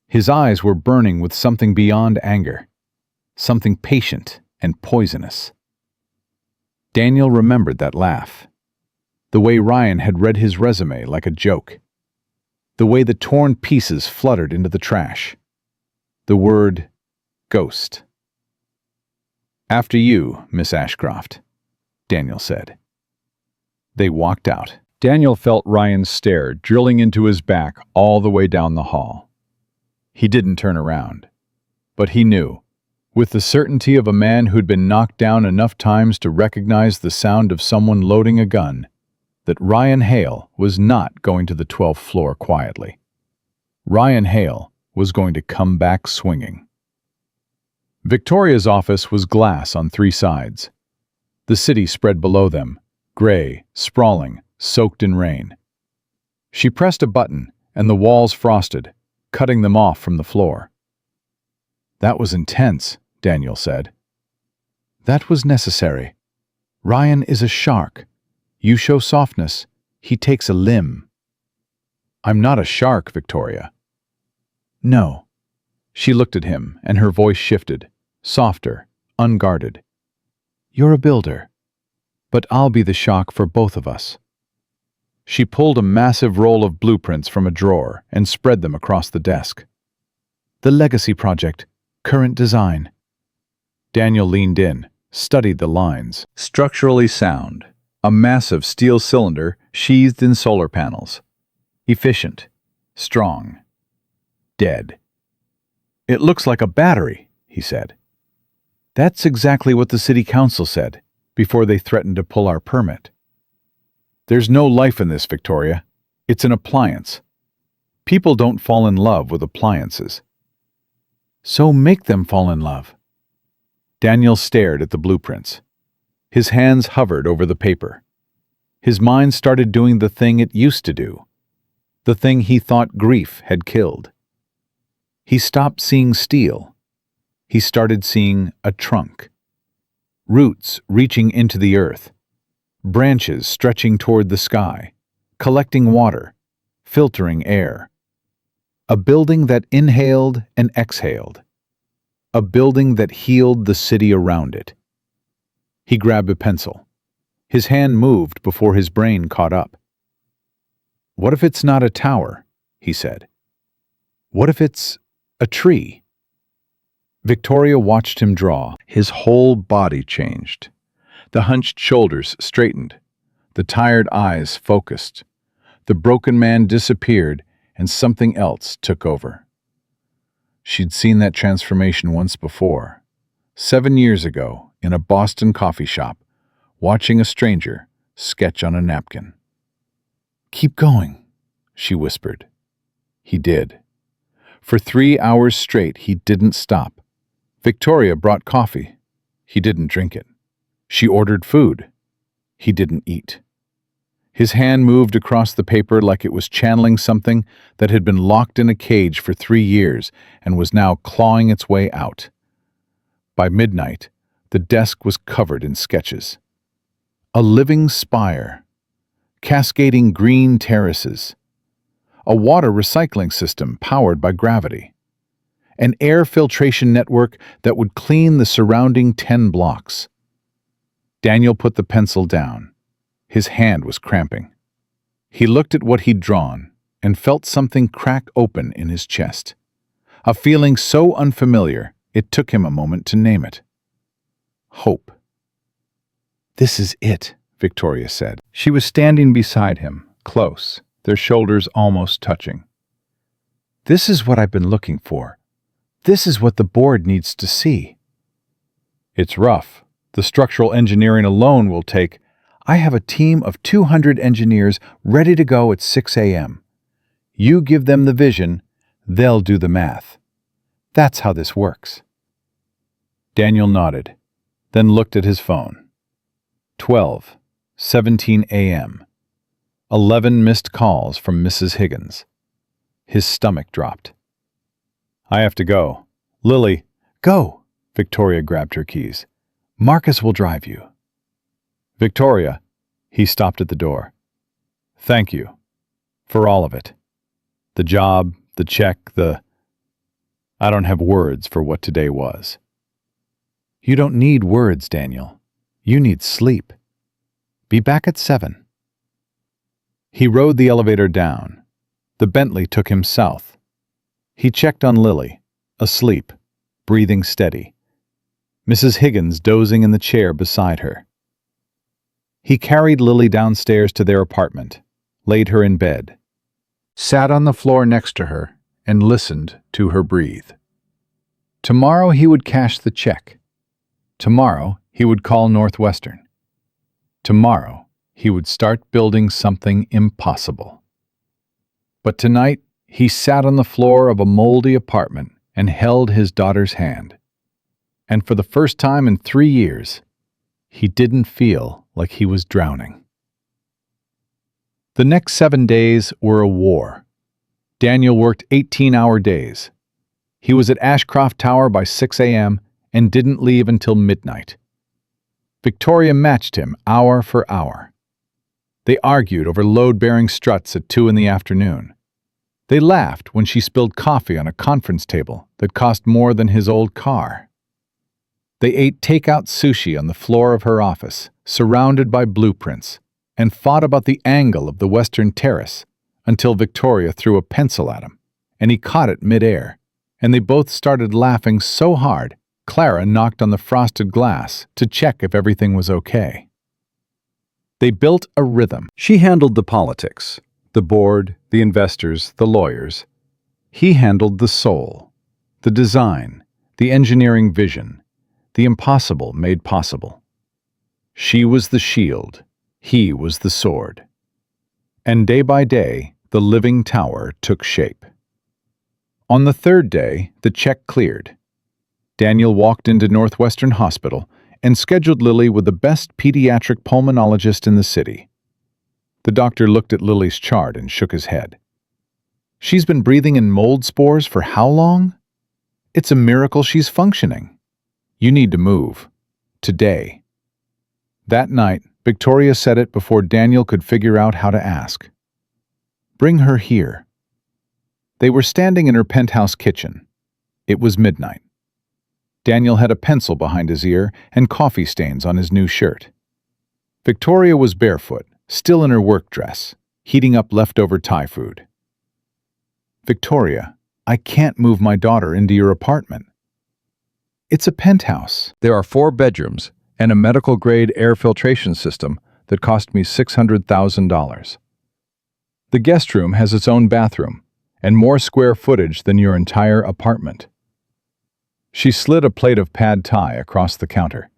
His eyes were burning with something beyond anger, something patient and poisonous. Daniel remembered that laugh. The way Ryan had read his resume like a joke. The way the torn pieces fluttered into the trash. The word ghost. "After you, Miss Ashcroft," Daniel said. They walked out. Daniel felt Ryan's stare drilling into his back all the way down the hall. He didn't turn around. But he knew, with the certainty of a man who'd been knocked down enough times to recognize the sound of someone loading a gun, that Ryan Hale was not going to the 12th floor quietly. Ryan Hale was going to come back swinging. Victoria's office was glass on 3 sides. The city spread below them, gray, sprawling, soaked in rain. She pressed a button, and the walls frosted, cutting them off from the floor. "That was intense," Daniel said. "That was necessary. Ryan is a shark. You show softness, he takes a limb." "I'm not a shark, Victoria." "No." She looked at him, and her voice shifted, softer, unguarded. "You're a builder, but I'll be the shark for both of us." She pulled a massive roll of blueprints from a drawer and spread them across the desk. "The Legacy Project, current design." Daniel leaned in, studied the lines. Structurally sound. A massive steel cylinder sheathed in solar panels. Efficient. Strong. Dead. "It looks like a battery," he said. "That's exactly what the city council said, before they threatened to pull our permit." "There's no life in this, Victoria. It's an appliance. People don't fall in love with appliances." "So make them fall in love." Daniel stared at the blueprints. His hands hovered over the paper. His mind started doing the thing it used to do. the thing he thought grief had killed. He stopped seeing steel. He started seeing a trunk. Roots reaching into the earth. Branches stretching toward the sky, collecting water, filtering air. A building that inhaled and exhaled. A building that healed the city around it. He grabbed a pencil. His hand moved before his brain caught up. "What if it's not a tower?" he said. "What if it's a tree?" Victoria watched him draw. His whole body changed. The hunched shoulders straightened. The tired eyes focused. The broken man disappeared, and something else took over. She'd seen that transformation once before, 7 years ago, in a Boston coffee shop, watching a stranger sketch on a napkin. "Keep going," she whispered. He did. For 3 hours straight, he didn't stop. Victoria brought coffee. He didn't drink it. She ordered food. He didn't eat. His hand moved across the paper like it was channeling something that had been locked in a cage for 3 years and was now clawing its way out. By midnight, the desk was covered in sketches. A living spire, cascading green terraces, a water recycling system powered by gravity, an air filtration network that would clean the surrounding 10 blocks. Daniel put the pencil down. His hand was cramping. He looked at what he'd drawn and felt something crack open in his chest. A feeling so unfamiliar, it took him a moment to name it. Hope. "This is it," Victoria said. She was standing beside him, close, their shoulders almost touching. "This is what I've been looking for. This is what the board needs to see." "It's rough. The structural engineering alone will take. I have a team of 200 engineers ready to go at 6 a.m. You give them the vision, they'll do the math. That's how this works." Daniel nodded, then looked at his phone. 12:17 a.m. 11 missed calls from Mrs. Higgins. His stomach dropped. "I have to go." "Lily." "Go." Victoria grabbed her keys. "Marcus will drive you." "Victoria," he stopped at the door. "Thank you. For all of it. The job, the check, I don't have words for what today was." "You don't need words, Daniel. You need sleep. Be back at 7. He rode the elevator down. The Bentley took him south. He checked on Lily, asleep, breathing steady. Mrs. Higgins dozing in the chair beside her. He carried Lily downstairs to their apartment, laid her in bed, sat on the floor next to her, and listened to her breathe. Tomorrow he would cash the check. Tomorrow he would call Northwestern. Tomorrow he would start building something impossible. But tonight he sat on the floor of a moldy apartment and held his daughter's hand. And for the first time in 3 years, he didn't feel like he was drowning. The next 7 days were a war. Daniel worked 18-hour days. He was at Ashcroft Tower by 6 a.m. and didn't leave until midnight. Victoria matched him hour for hour. They argued over load-bearing struts at 2 in the afternoon. They laughed when she spilled coffee on a conference table that cost more than his old car. They ate takeout sushi on the floor of her office, surrounded by blueprints, and fought about the angle of the western terrace until Victoria threw a pencil at him, and he caught it mid-air, and they both started laughing so hard, Clara knocked on the frosted glass to check if everything was okay. They built a rhythm. She handled the politics, the board, the investors, the lawyers. He handled the soul, the design, the engineering vision, the impossible made possible. She was the shield, he was the sword. And day by day, the living tower took shape. On the 3rd day, the check cleared. Daniel walked into Northwestern Hospital and scheduled Lily with the best pediatric pulmonologist in the city. The doctor looked at Lily's chart and shook his head. She's been breathing in mold spores for how long? It's a miracle she's functioning. You need to move. Today. That night, Victoria said it before Daniel could figure out how to ask. Bring her here. They were standing in her penthouse kitchen. It was midnight. Daniel had a pencil behind his ear and coffee stains on his new shirt. Victoria was barefoot, still in her work dress, heating up leftover Thai food. Victoria, I can't move my daughter into your apartment. It's a penthouse.
There are 4 bedrooms and a medical-grade air filtration system that cost me $600,000. The guest room has its own bathroom and more square footage than your entire apartment. She slid a plate of pad thai across the counter.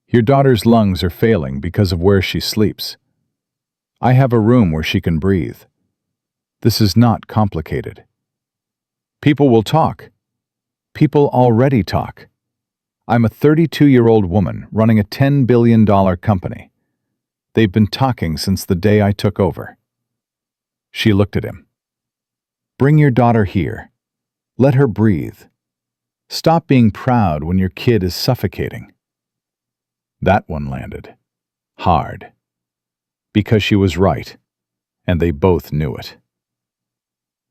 Your daughter's lungs are failing because of where she sleeps. I have a room where she can breathe. This is not complicated. People will talk. People already talk. I'm a 32-year-old woman running a $10 billion company. They've been talking since the day I took over. She looked at him. Bring your daughter here. Let her breathe. Stop being proud when your kid is suffocating. That one landed. Hard. Because she was right, and they both knew it.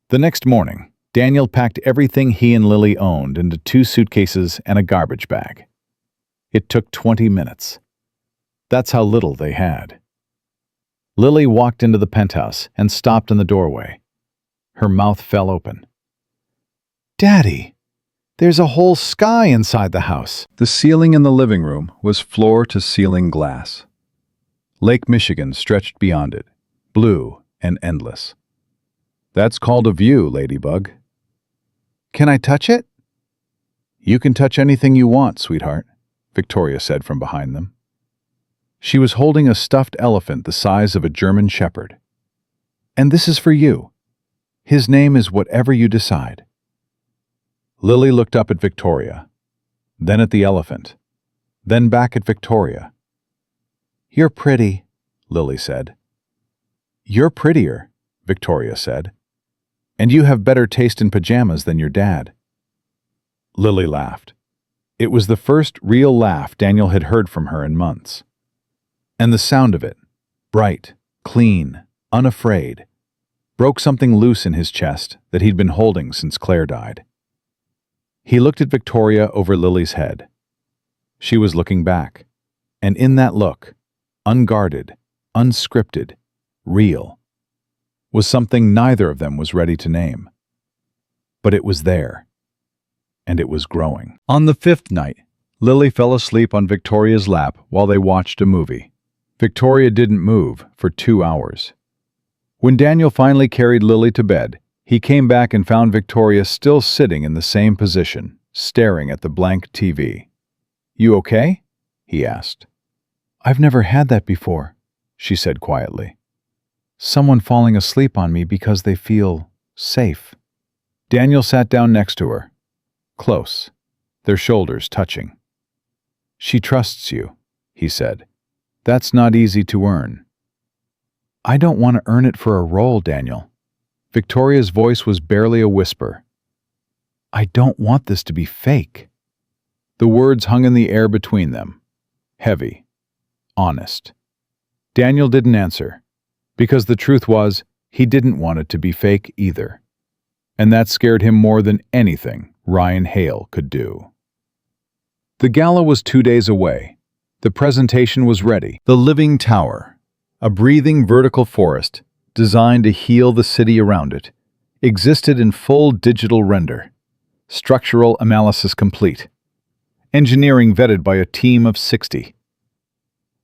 The next morning, Daniel packed everything he and Lily owned into 2 suitcases and a garbage bag. It took 20 minutes. That's how little they had. Lily walked into the penthouse and stopped in the doorway. Her mouth fell open. Daddy, there's a whole sky inside the house. The ceiling in the living room was floor-to-ceiling glass. Lake Michigan stretched beyond it, blue and endless. That's called a view, Ladybug.
Can I touch it? You can touch anything you want, sweetheart, Victoria said from behind them. She was holding a stuffed elephant the size of a German shepherd. And this is for you. His name is whatever you decide. Lily looked up at Victoria, then at the elephant, then back at Victoria. You're pretty, Lily said. You're prettier, Victoria said. And you have better taste in pajamas than your dad. Lily laughed. It was the first real laugh Daniel had heard from her in months. And the sound of it, bright, clean, unafraid, broke something loose in his chest that he'd been holding since Claire died. He looked at Victoria over Lily's head. She was looking back, and in that look, unguarded, unscripted, real, was something neither of them was ready to name. But it was there, and it was growing. On the 5th night, Lily fell asleep on Victoria's lap while they watched a movie. Victoria didn't move for 2 hours. When Daniel finally carried Lily to bed, he came back and found Victoria still sitting in the same position, staring at the blank TV. You okay? He asked. I've never had that before, she said quietly. Someone falling asleep on me because they feel safe. Daniel sat down next to her, close, their shoulders touching. She trusts you, he said. That's not easy to earn. I don't want to earn it for a role, Daniel. Victoria's voice was barely a whisper. I don't want this to be fake. The words hung in the air between them, heavy, honest. Daniel didn't answer, because the truth was, he didn't want it to be fake either. And that scared him more than anything Ryan Hale could do. The gala was 2 days away. The presentation was ready. The Living Tower, a breathing vertical forest designed to heal the city around it, existed in full digital render. Structural analysis complete. Engineering vetted by a team of 60.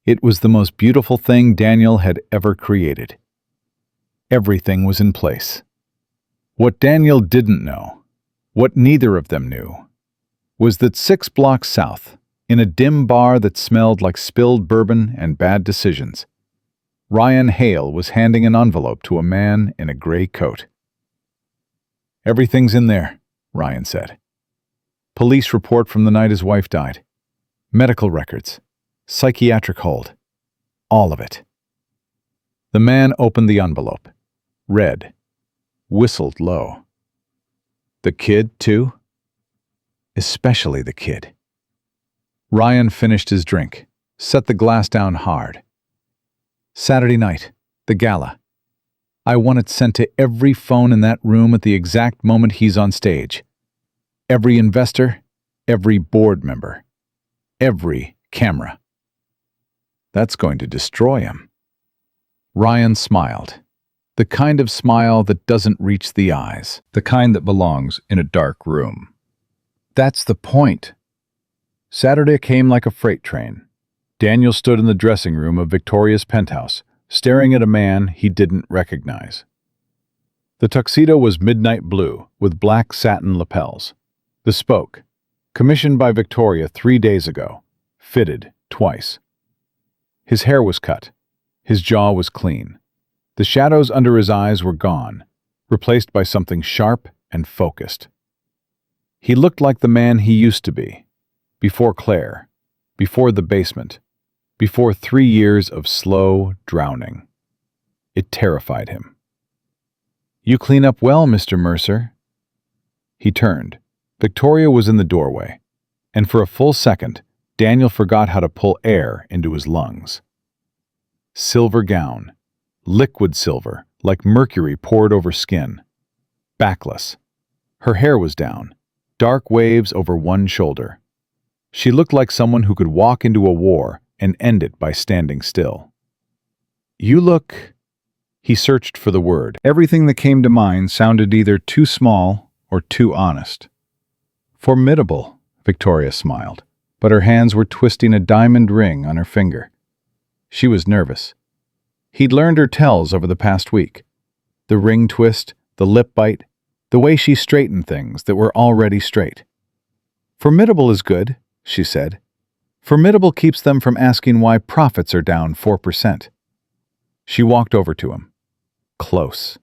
It was the most beautiful thing Daniel had ever created. Everything was in place. What Daniel didn't know, what neither of them knew, was that 6 blocks south, in a dim bar that smelled like spilled bourbon and bad decisions, Ryan Hale was handing an envelope to a man in a gray coat. Everything's in there, Ryan said. Police report from the night his wife died. Medical records. Psychiatric hold. All of it. The man opened the envelope. Read.
whistled low. The kid, too? Especially the kid. Ryan finished his drink, set the glass down hard. Saturday night, the gala. I want it sent to every phone in that room at the exact moment he's on stage. Every investor, every board member, every camera. That's going to destroy him. Ryan smiled. The kind of smile that doesn't reach the eyes. The kind that belongs in a dark room. That's the point. Saturday came like a freight train. Daniel stood in the dressing room of Victoria's penthouse, staring at a man he didn't recognize. The tuxedo was midnight blue with black satin lapels. The spoke, commissioned by Victoria 3 days ago, fitted twice. His hair was cut. His jaw was clean. The shadows under his eyes were gone, replaced by something sharp and focused. He looked like the man he used to be, before Claire, before the basement, before 3 years of slow drowning. It terrified him. "You clean up well, Mr. Mercer." He turned. Victoria was in the doorway, and for a full second, Daniel forgot how to pull air into his lungs. Silver gown, liquid silver, like mercury poured over skin. Backless. Her hair was down, dark waves over one shoulder. She looked like someone who could walk into a war and end it by standing still. "You look..." He searched for the word. Everything that came to mind sounded either too small or too honest. "Formidable," Victoria smiled, but her hands were twisting a diamond ring on her finger. She was nervous. He'd learned her tells over the past week. The ring twist, the lip bite, the way she straightened things that were already straight. "Formidable is good," she said. "Formidable keeps them from asking why profits are down 4%. She walked over to him. Close.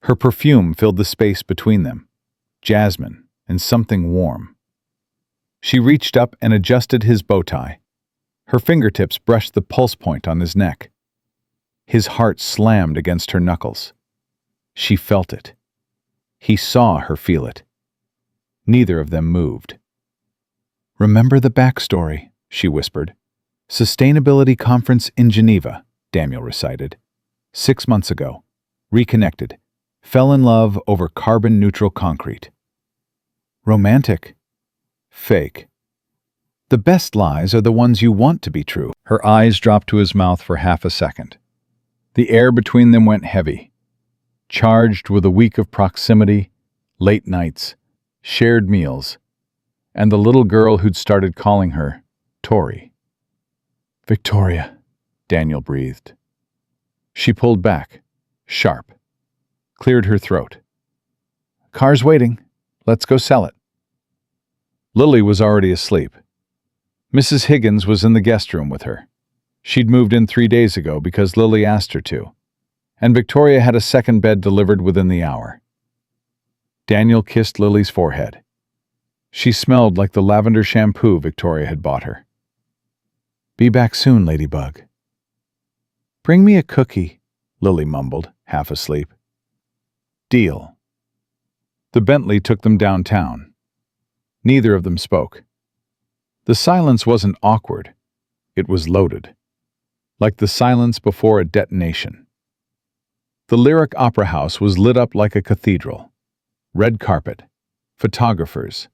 Her perfume filled the space between them. Jasmine and something warm. She reached up and adjusted his bow tie. Her fingertips brushed the pulse point on his neck. His heart slammed against her knuckles. She felt it. He saw her feel it. Neither of them moved. "Remember the backstory," she whispered. "Sustainability conference in Geneva," Daniel recited. 6 months ago. Reconnected. Fell in love over carbon-neutral concrete. Romantic. Fake. The best lies are the ones you want to be true. Her eyes dropped to his mouth for half a second. The air between them went heavy, charged with a week of proximity, late nights, shared meals, and the little girl who'd started calling her Tori. "Victoria," Daniel breathed. She pulled back, sharp, cleared her throat. "Car's waiting. Let's go sell it." Lily was already asleep. Mrs. Higgins was in the guest room with her. She'd moved in 3 days ago because Lily asked her to, and Victoria had a second bed delivered within the hour. Daniel kissed Lily's forehead. She smelled like the lavender shampoo Victoria had bought her. "Be back soon, Ladybug." "Bring me a cookie," Lily mumbled, half asleep. "Deal." The Bentley took them downtown. Neither of them spoke. The silence wasn't awkward. It was loaded. Like the silence before a detonation. The Lyric Opera House was lit up like a cathedral. Red carpet, photographers,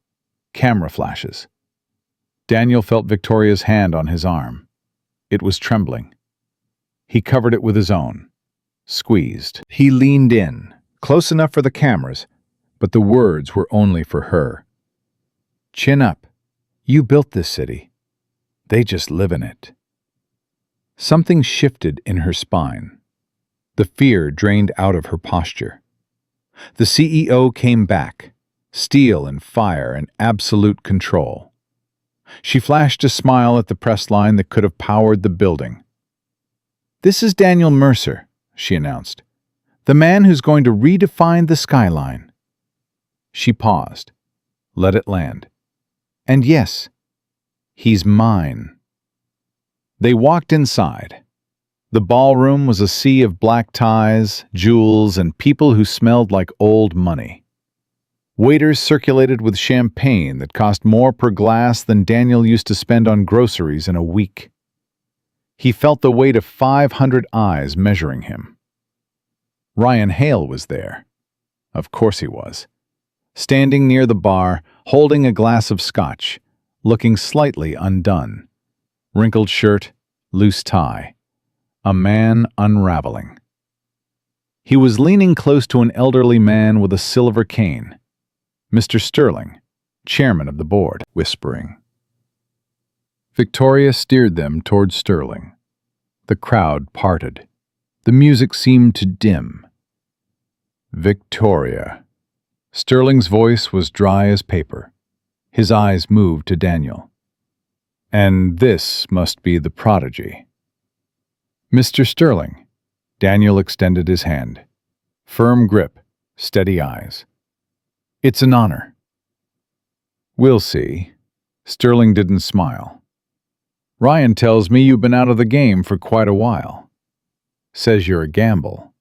camera flashes. Daniel felt Victoria's hand on his arm. It was trembling. He covered it with his own. Squeezed. He leaned in, close enough for the cameras, but the words were only for her. "Chin up. You built this city. They just live in it." Something shifted in her spine. The fear drained out of her posture. The CEO came back, steel and fire and absolute control. She flashed a smile at the press line that could have powered the building. "This is Daniel Mercer," she announced. "The man who's going to redefine the skyline." She paused, let it land. "And yes, he's mine." They walked inside.
The ballroom was a sea of black ties, jewels, and people who smelled like old money. Waiters circulated with champagne that cost more per glass than Daniel used to spend on groceries in a week. He felt the weight of 500 eyes measuring him. Ryan Hale was there. Of course he was. Standing near the bar, holding a glass of scotch, looking slightly undone. Wrinkled shirt, loose tie. A man unraveling. He was leaning close to an elderly man with a silver cane. Mr. Sterling, chairman of the board, whispering. Victoria steered them toward Sterling. The crowd parted. The music seemed to dim. Victoria. Sterling's voice was dry as paper. His eyes moved to Daniel. And this must be the prodigy. Mr. Sterling. Daniel extended his hand. Firm grip, steady eyes. It's an honor. We'll see. Sterling didn't smile. Ryan tells me you've been out of the game for quite a while. Says you're a gamble.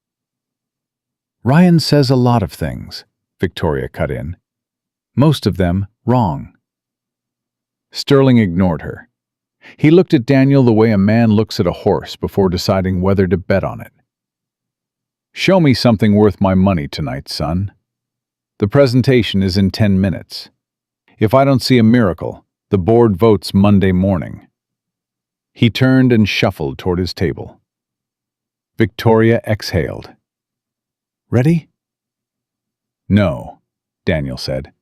Ryan says a lot of things, Victoria cut in. Most of them wrong. Sterling ignored her. He looked at Daniel the way a man looks at a horse before deciding whether to bet on it. Show me something worth my money tonight, son. The presentation is in 10 minutes. If I don't see a miracle, the board votes Monday morning. He turned and shuffled toward his table. Victoria exhaled. Ready? No, Daniel said.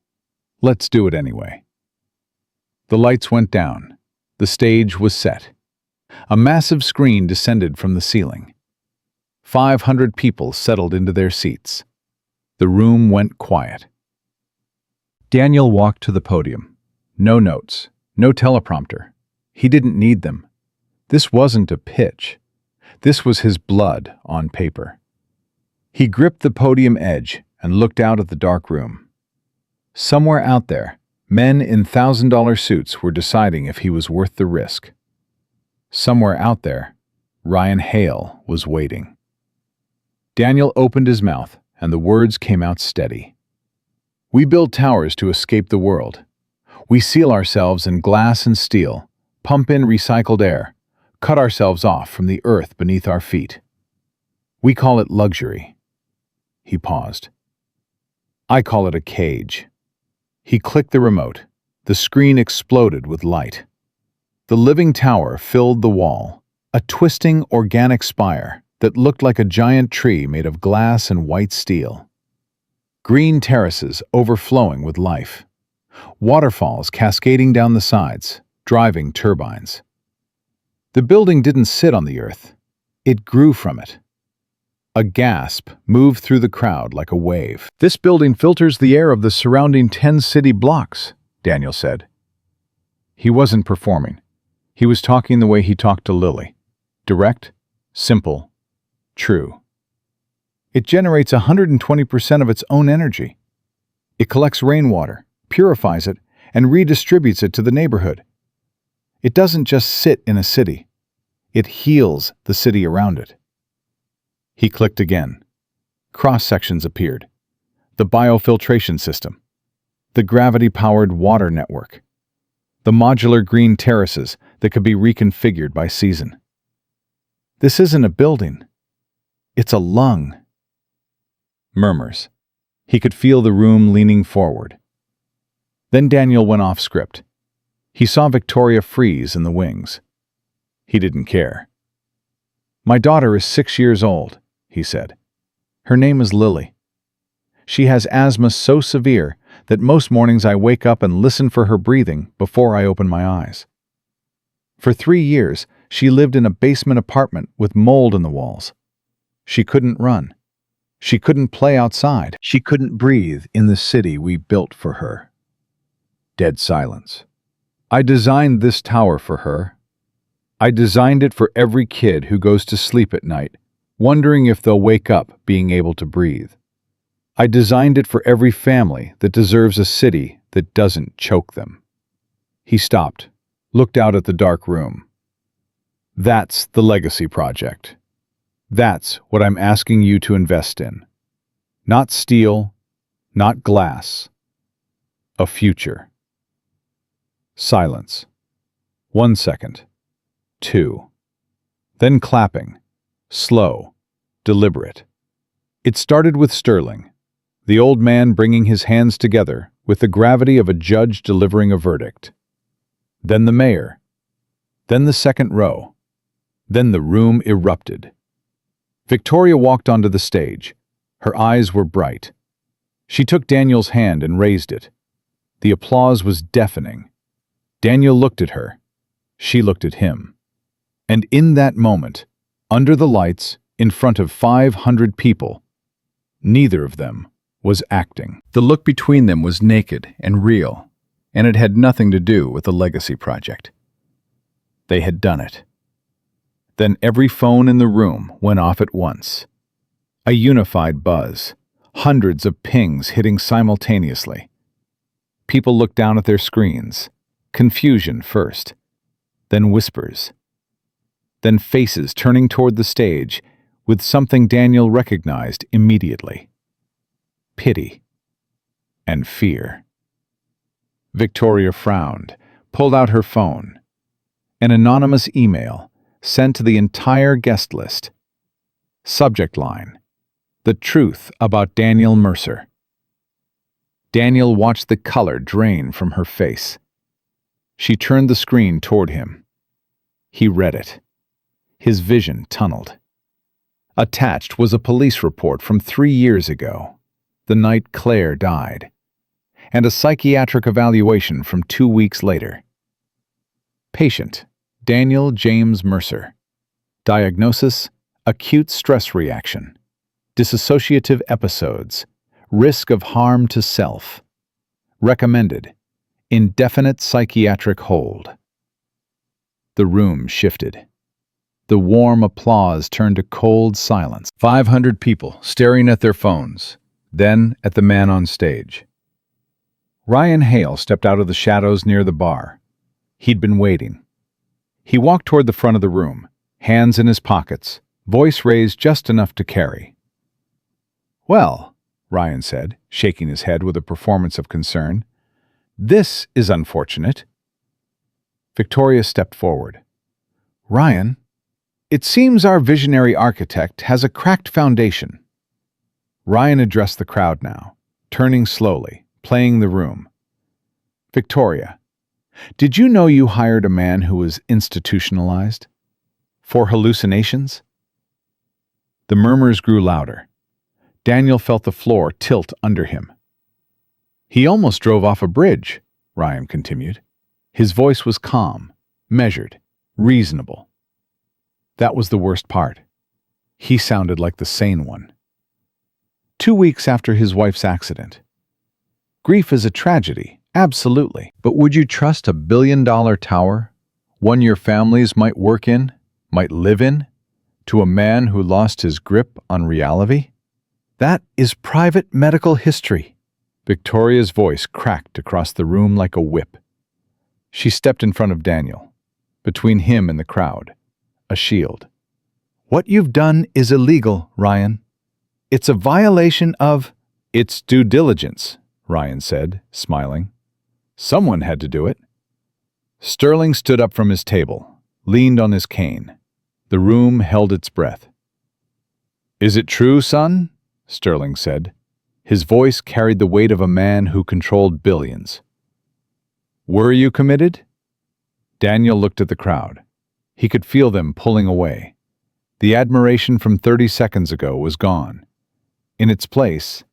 Let's do it anyway. The lights went down. The stage was set. A massive screen descended from the ceiling. 500 people settled into their seats. The room went quiet. Daniel walked to the podium. No notes, no teleprompter. He didn't need them. This wasn't a pitch. This was his blood on paper. He gripped the podium edge and looked out at the dark room. Somewhere out there, men in $1,000 suits were deciding if he was worth the risk. Somewhere out there, Ryan Hale was waiting. Daniel opened his mouth, and the words came out steady. We build towers to escape the world. We seal ourselves in glass and steel, pump in recycled air, cut ourselves off from the earth beneath our feet. We call it luxury. He paused. I call it a cage. He clicked the remote. The screen exploded with light. The living tower filled the wall, a twisting organic spire that looked like a giant tree made of glass and white steel. Green terraces overflowing with life. Waterfalls cascading down the sides, driving turbines. The building didn't sit on the earth. It grew from it. A gasp moved through the crowd like a wave. This building filters the air of the surrounding 10 city blocks, Daniel said. He wasn't performing. He was talking the way he talked to Lily. Direct, simple, true. It generates 120% of its own energy. It collects rainwater, purifies it, and redistributes it to the neighborhood. It doesn't just sit in a city. It heals the city around it. He clicked again. Cross-sections appeared. The biofiltration system. The gravity-powered water network. The modular green terraces that could be reconfigured by season. This isn't a building. It's a lung. Murmurs. He could feel the room leaning forward. Then Daniel went off script. He saw Victoria freeze in the wings. He didn't care. My daughter is 6 years old, he said. Her name is Lily. She has asthma so severe that most mornings I wake up and listen for her breathing before I open my eyes. For 3 years, she lived in a basement apartment with mold in the walls. She couldn't run. She couldn't play outside. She couldn't breathe in the city we built for her. Dead silence. I designed this tower for her. I designed it for every kid who goes to sleep at night, wondering if they'll wake up being able to breathe. I designed it for every family that deserves a city that doesn't choke them. He stopped, looked out at the dark room. That's the legacy project, That's what I'm asking you to invest in. Not steel, not glass. A future. Silence. 1 second. 2. Then clapping. Slow. Deliberate. It started with Sterling, the old man bringing his hands together with the gravity of a judge delivering a verdict. Then the mayor. Then the second row. Then the room erupted. Victoria walked onto the stage. Her eyes were bright. She took Daniel's hand and raised it. The applause was deafening. Daniel looked at her. She looked at him. And in that moment, under the lights, in front of 500 people, neither of them was acting.
The look between them was naked and real, and it had nothing to do with the legacy project. They had done it. Then every phone in the room went off at once. A unified buzz, hundreds of pings hitting simultaneously. People looked down at their screens, confusion first, then whispers, then faces turning toward the stage with something Daniel recognized immediately. Pity and fear. Victoria frowned, pulled out her phone. An anonymous email sent to the entire guest list. Subject line: The truth about Daniel Mercer. Daniel watched the color drain from her face. She turned the screen toward him. He read it. His vision tunneled. Attached was a police report from 3 years ago, the night Claire died, and a psychiatric evaluation from 2 weeks later. Patient: Daniel James Mercer. Diagnosis: acute stress reaction, dissociative episodes, risk of harm to self. Recommended: indefinite psychiatric hold. The room shifted. The warm applause turned to cold silence. 500 people staring at their phones, then at the man on stage. Ryan Hale stepped out of the shadows near the bar. He'd been waiting. He walked toward the front of the room, hands in his pockets, voice raised just enough to carry. "Well," Ryan said, shaking his head with a performance of concern, "this is unfortunate." Victoria stepped forward. "Ryan, it seems our visionary architect has a cracked foundation." Ryan addressed the crowd now, turning slowly, playing the room. "Victoria, did you know you hired a man who was institutionalized? For hallucinations?" The murmurs grew louder. Daniel felt the floor tilt under him. "He almost drove off a bridge," Ryan continued. His voice was calm, measured, reasonable. That was the worst part. He sounded like the sane one. 2 weeks after his wife's accident. Grief is a tragedy, absolutely. But would you trust a billion-dollar tower, one your families might work in, might live in, to a man who lost his grip on reality? That is private medical history. Victoria's voice cracked across the room like a whip. She stepped in front of Daniel, between him and the crowd, a shield. "What you've done is illegal, Ryan. It's a violation of..." "It's due diligence," Ryan said, smiling. "Someone had to do it." Sterling stood up from his table, leaned on his cane. The room held its breath. "Is it true, son?" Sterling said. His voice carried the weight of a man who controlled billions. "Were you committed?" Daniel looked at the crowd. He could feel them pulling away. The admiration from 30 seconds ago was gone. In its place,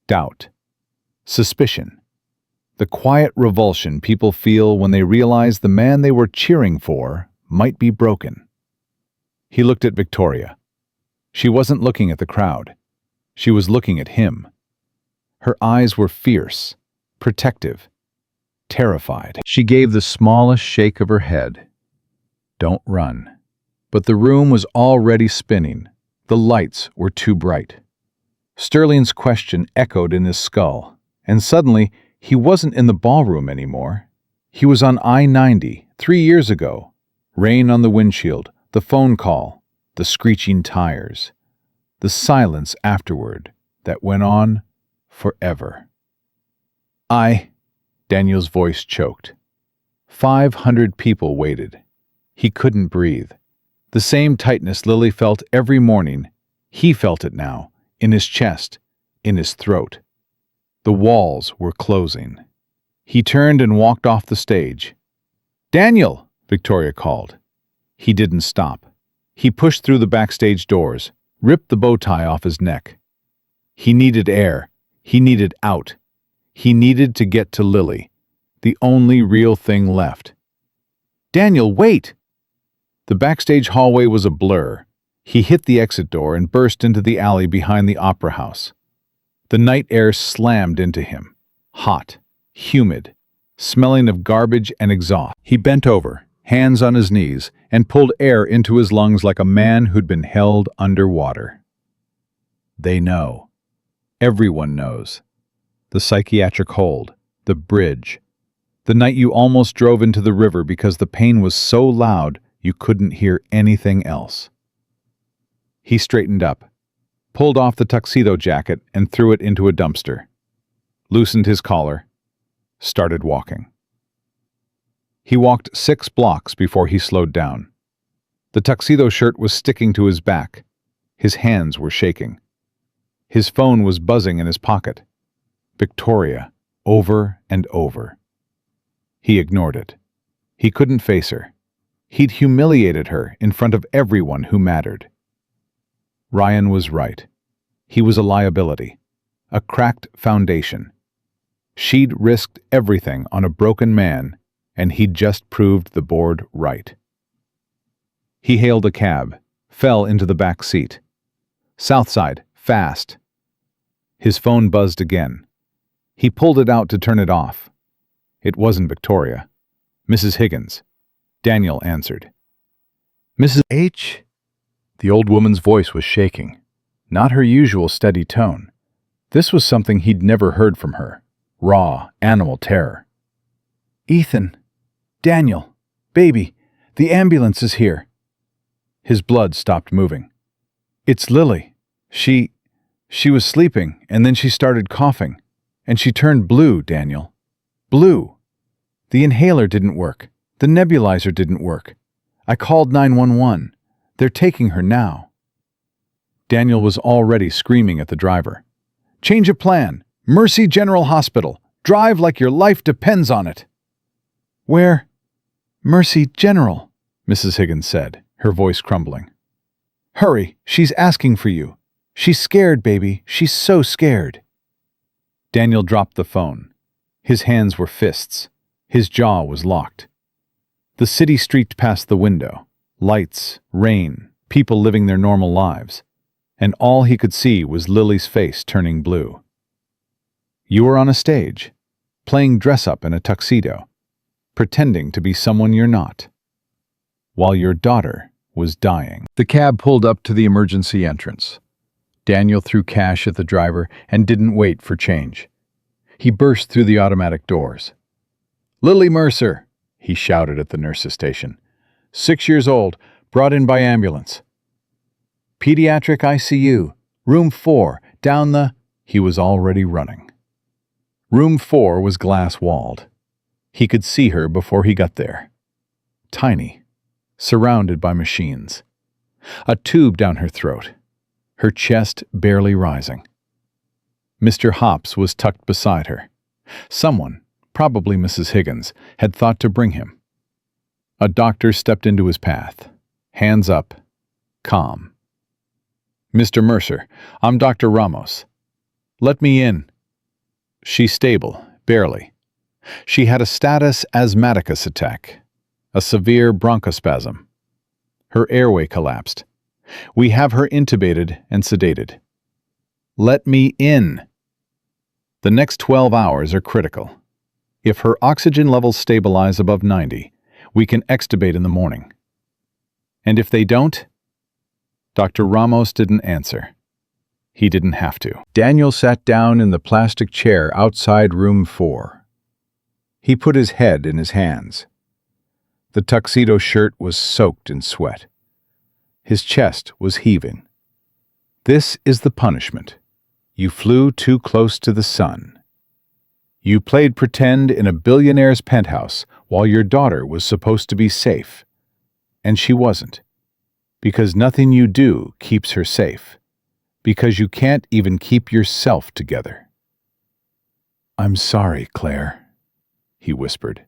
doubt, suspicion, the quiet revulsion people feel when they realize the man they were cheering for might be broken. He looked at Victoria. She wasn't looking at the crowd. She was looking at him. Her eyes were fierce, protective, terrified. She gave the smallest shake of her head. "Don't run." But the room was already spinning. The lights were too bright. Sterling's question echoed in his skull, and suddenly he wasn't in the ballroom anymore. He was on I-90, 3 years ago. Rain on the windshield, the phone call,
the screeching tires, the silence afterward that went on forever. Daniel's voice choked. 500 people waited. He couldn't breathe. The same tightness Lily felt every morning, he felt it now, in his chest, in his throat. The walls were closing. He turned and walked off the stage. "Daniel!" Victoria called. He didn't stop. He pushed through the backstage doors, ripped the bow tie off his neck. He needed air. He needed out. He needed to get to Lily, the only real thing left. "Daniel, wait!" The backstage hallway was a blur. He hit the exit door and burst into the alley behind the opera house. The night air slammed into him, hot, humid, smelling of garbage and exhaust. He bent over, hands on his knees, and pulled air into his lungs like a man who'd been held underwater. They know. Everyone knows. The psychiatric hold, the bridge, the night you almost drove into the river because the pain was so loud you couldn't hear anything else. He straightened up, pulled off the tuxedo jacket and threw it into a dumpster, loosened his collar, started walking. He walked 6 blocks before he slowed down. The tuxedo shirt was sticking to his back. His hands were shaking. His phone was buzzing in his pocket. Victoria, over and over. He ignored it. He couldn't face her. He'd humiliated her in front of everyone who mattered. Ryan was right. He was a liability, a cracked foundation. She'd risked everything on a broken man, and he'd just proved the board right. He hailed a cab, fell into the back seat. Southside, fast. His phone buzzed again. He pulled it out to turn it off. It wasn't Victoria. "Mrs. Higgins." Daniel answered. "Mrs. H?" The old woman's voice was shaking, not her usual steady tone. This was something he'd never heard from her. Raw, animal terror. "Ethan. Daniel. Baby. The ambulance is here." His blood stopped moving. "It's Lily. She was sleeping, and then she started coughing. And she turned blue, Daniel. Blue. The inhaler didn't work. The nebulizer didn't work. I called 911. They're taking her now." Daniel was already screaming at the driver. "Change of plan. Mercy General Hospital. Drive like your life depends on it." "Where?" "Mercy General," Mrs. Higgins said, her voice crumbling. "Hurry, she's asking for you. She's scared, baby. She's so scared." Daniel dropped the phone. His hands were fists. His jaw was locked. The city streaked past the window. Lights, rain, people living their normal lives. And all he could see was Lily's face turning blue. You were on a stage, playing dress-up in a tuxedo, pretending to be someone you're not, while your daughter was dying. The cab pulled up to the emergency entrance. Daniel threw cash at the driver and didn't wait for change. He burst through the automatic doors. "Lily Mercer," he shouted at the nurse's station. 6 years old, brought in by ambulance. "Pediatric ICU, room 4, down the—" He was already running. Room 4 was glass-walled. He could see her before he got there. Tiny, surrounded by machines. A tube down her throat. Her chest barely rising. Mr. Hops was tucked beside her. Someone, probably Mrs. Higgins, had thought to bring him. A doctor stepped into his path. Hands up. Calm. "Mr. Mercer, I'm Dr. Ramos. Let me in." She's stable, barely. She had a status asthmaticus attack, a severe bronchospasm. Her airway collapsed. "We have her intubated and sedated." "Let me in." The next 12 hours are critical. If her oxygen levels stabilize above 90, we can extubate in the morning. And if they don't? Dr. Ramos didn't answer. He didn't have to. Daniel sat down in the plastic chair outside room 4. He put his head in his hands. The tuxedo shirt was soaked in sweat. His chest was heaving. This is the punishment. You flew too close to the sun. You played pretend in a billionaire's penthouse while your daughter was supposed to be safe. And she wasn't. Because nothing you do keeps her safe. Because you can't even keep yourself together. "I'm sorry, Claire," he whispered.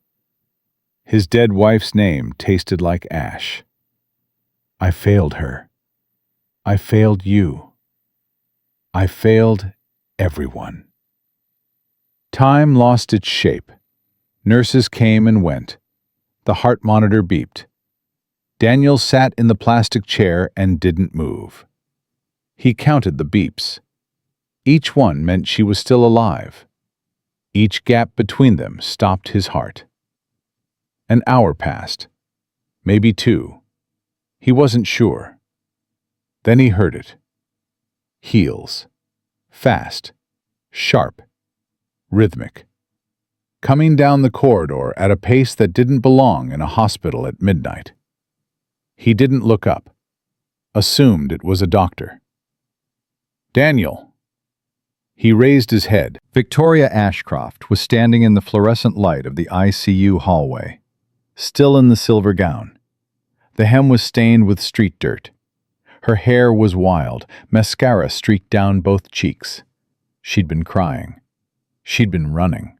His dead wife's name tasted like ash. "I failed her. I failed you. I failed everyone." Time lost its shape. Nurses came and went. The heart monitor beeped. Daniel sat in the plastic chair and didn't move. He counted the beeps. Each one meant she was still alive. Each gap between them stopped his heart. An hour passed. Maybe 2. He wasn't sure. Then he heard it. Heels. Fast. Sharp. Rhythmic. Coming down the corridor at a pace that didn't belong in a hospital at midnight. He didn't look up. Assumed it was a doctor. "Daniel." He raised his head. Victoria Ashcroft was standing in the fluorescent light of the ICU hallway, still in the silver gown. The hem was stained with street dirt. Her hair was wild, mascara streaked down both cheeks. She'd been crying. She'd been running.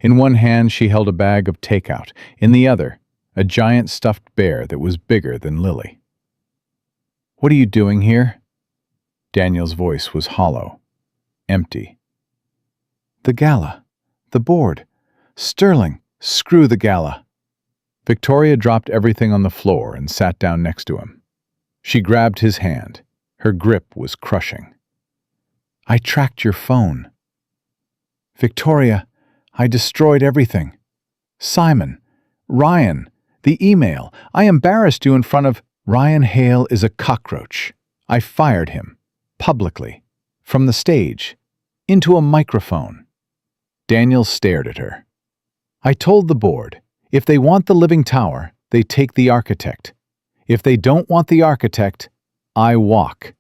In one hand she held a bag of takeout, in the other, a giant stuffed bear that was bigger than Lily. "What are you doing here?" Daniel's voice was hollow, empty. "The gala. The board. Sterling, screw the gala." Victoria dropped everything on the floor and sat down next to him. She grabbed his hand. Her grip was crushing. "I tracked your phone." "Victoria, I destroyed everything. Simon, Ryan, the email. I embarrassed you in front of—" "Ryan Hale is a cockroach. I fired him. Publicly. From the stage. Into a microphone." Daniel stared at her. "I told the board, if they want the living tower, they take the architect. If they don't want the architect, I walk.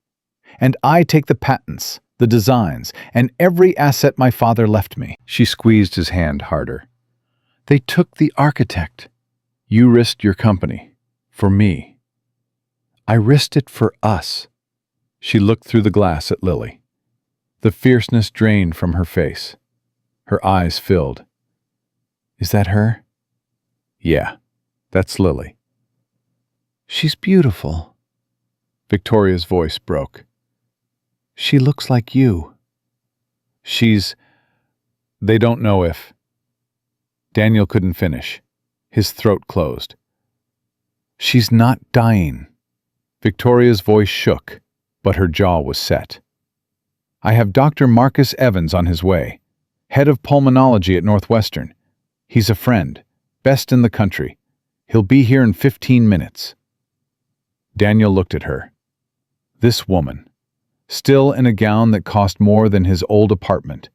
And I take the patents, the designs, and every asset my father left me." She squeezed his hand harder. "They took the architect. You risked your company. For me. I risked it for us." She looked through the glass at Lily. The fierceness drained from her face. Her eyes filled. "Is that her?" "Yeah, that's Lily." "She's beautiful." Victoria's voice broke. "She looks like you." They don't know if—" Daniel couldn't finish. His throat closed. "She's not dying." Victoria's voice shook, but her jaw was set. "I have Dr. Marcus Evans on his way, head of pulmonology at Northwestern. He's a friend, best in the country. He'll be here in 15 minutes. Daniel looked at her. This woman, still in a gown that cost more than his old apartment,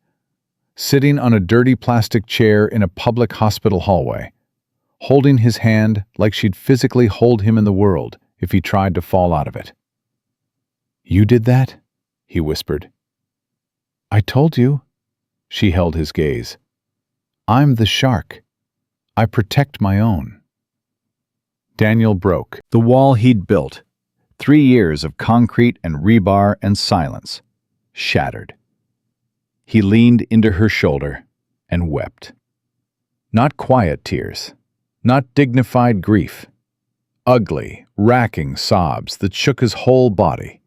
sitting on a dirty plastic chair in a public hospital hallway, holding his hand like she'd physically hold him in the world if he tried to fall out of it. "You did that?" he whispered. "I told you." She held his gaze. "I'm the shark. I protect my own." Daniel broke. The wall he'd built, 3 years of concrete and rebar and silence, shattered. He leaned into her shoulder and wept. Not quiet tears, not dignified grief. Ugly, racking sobs that shook his whole body.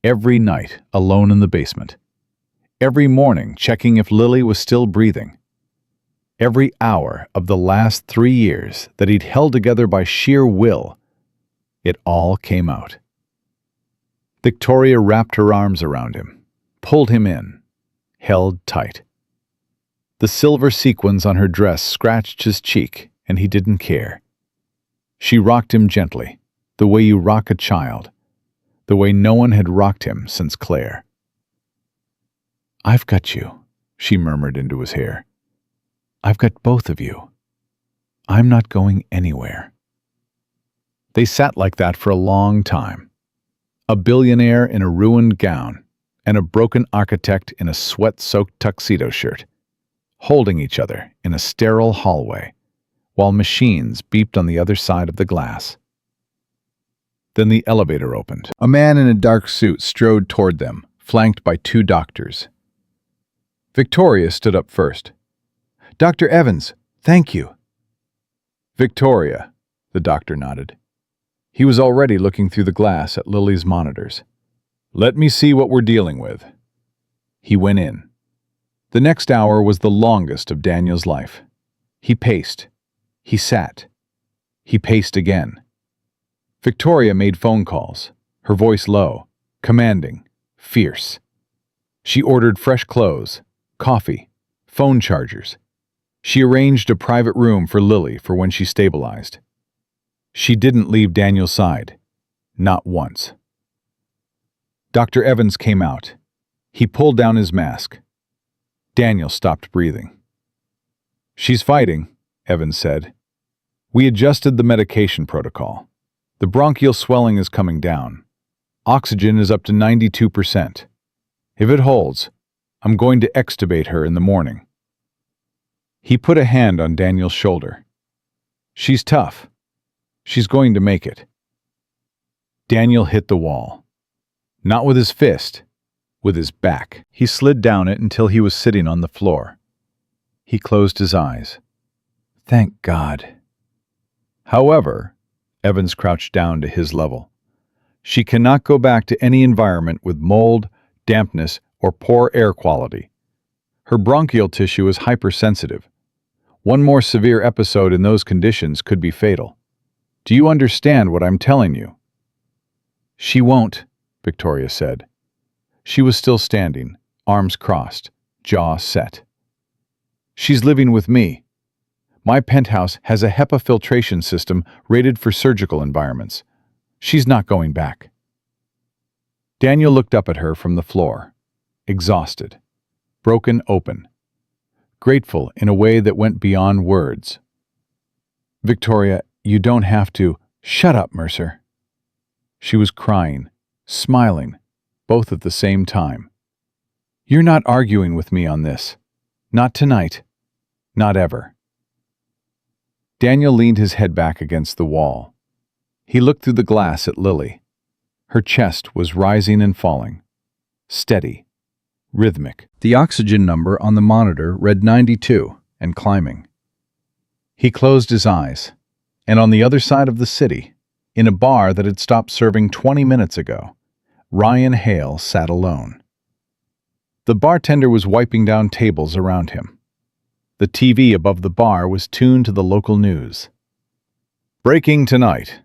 Every night, alone in the basement. Every morning, checking if Lily was still breathing. Every hour of the last 3 years that he'd held together by sheer will, it all came out. Victoria wrapped her arms around him, pulled him in, held tight. The silver sequins on her dress scratched his cheek, and he didn't care. She rocked him gently, the way you rock a child, the way no one had rocked him since Claire. "I've got you," she murmured into his hair. "I've got both of you. I'm not going anywhere." They sat like that for a long time. A billionaire in a ruined gown and a broken architect in a sweat-soaked tuxedo shirt, holding each other in a sterile hallway, while machines beeped on the other side of the glass. Then the elevator opened. A man in a dark suit strode toward them, flanked by two doctors. Victoria stood up first. "Dr. Evans, thank you." "Victoria," the doctor nodded. He was already looking through the glass at Lily's monitors. "Let me see what we're dealing with." He went in. The next hour was the longest of Daniel's life. He paced. He sat. He paced again. Victoria made phone calls, her voice low, commanding, fierce. She ordered fresh clothes, coffee, phone chargers. She arranged a private room for Lily for when she stabilized. She didn't leave Daniel's side, not once. Dr. Evans came out. He pulled down his mask. Daniel stopped breathing. "She's fighting," Evans said. "We adjusted the medication protocol. The bronchial swelling is coming down. Oxygen is up to 92%. If it holds, I'm going to extubate her in the morning." He put a hand on Daniel's shoulder. "She's tough. She's going to make it." Daniel hit the wall. Not with his fist, with his back. He slid down it until he was sitting on the floor. He closed his eyes. Thank God. However, Evans crouched down to his level. She cannot go back to any environment with mold, dampness, or poor air quality. Her bronchial tissue is hypersensitive. One more severe episode in those conditions could be fatal. Do you understand what I'm telling you? "She won't," Victoria said. She was still standing, arms crossed, jaw set. "She's living with me. My penthouse has a HEPA filtration system rated for surgical environments. She's not going back." Daniel looked up at her from the floor, exhausted, broken open, grateful in a way that went beyond words. "Victoria, you don't have to." "Shut up, Mercer." She was crying, smiling, both at the same time. "You're not arguing with me on this. Not tonight. Not ever." Daniel leaned his head back against the wall. He looked through the glass at Lily. Her chest was rising and falling. Steady. Rhythmic. The oxygen number on the monitor read 92 and climbing. He closed his eyes, and on the other side of the city, in a bar that had stopped serving 20 minutes ago, Ryan Hale sat alone. The bartender was wiping down tables around him. The TV above the bar was tuned to the local news. Breaking tonight.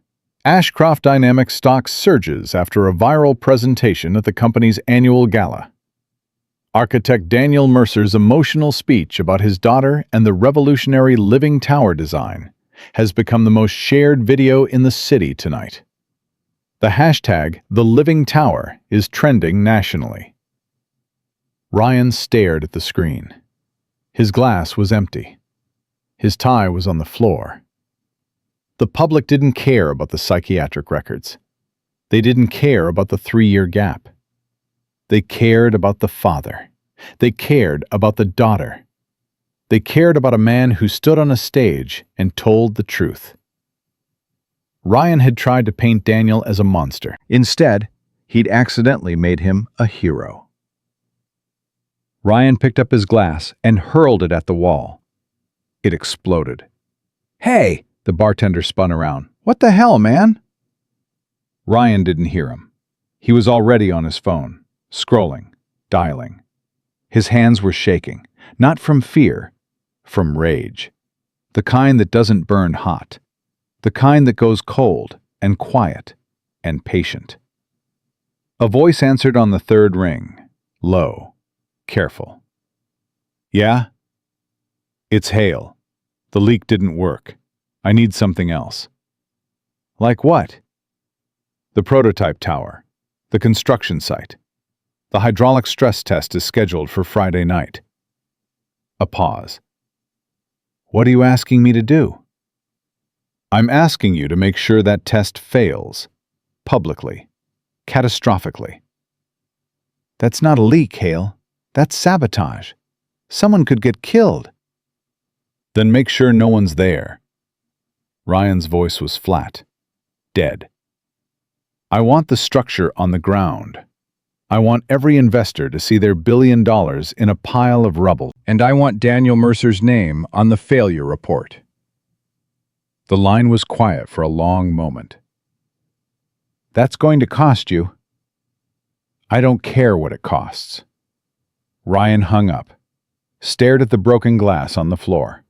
Ashcroft Dynamics stock surges after a viral presentation at the company's annual gala. Architect Daniel Mercer's emotional speech about his daughter and the revolutionary living tower design has become the most shared video in the city tonight. The hashtag #TheLivingTower is trending nationally. Ryan stared at the screen. His glass was empty. His tie was on the floor. The public didn't care about the psychiatric records. They didn't care about the 3-year gap. They cared about the father. They cared about the daughter. They cared about a man who stood on a stage and told the truth. Ryan had tried to paint Daniel as a monster. Instead, he'd accidentally made him a hero. Ryan picked up his glass and hurled it at the wall. It exploded. "Hey!" The bartender spun around. "What the hell, man?" Ryan didn't hear him. He was already on his phone, scrolling, dialing. His hands were shaking, not from fear, from rage. The kind that doesn't burn hot. The kind that goes cold and quiet and patient. A voice answered on the third ring, low. Careful. "Yeah? It's Hale. The leak didn't work. I need something else." "Like what?" "The prototype tower. The construction site. The hydraulic stress test is scheduled for Friday night." A pause. "What are you asking me to do?" I'm asking you to make sure that test fails. Publicly. Catastrophically.
That's not a leak, Hale. That's sabotage. Someone could get killed.
Then make sure no one's there. Ryan's voice was flat. Dead. I want the structure on the ground. I want every investor to see their $1 billion in a pile of rubble.
And I want Daniel Mercer's name on the failure report.
The line was quiet for a long moment. That's going to cost you. I don't care what it costs. Ryan hung up, stared at the broken glass on the floor.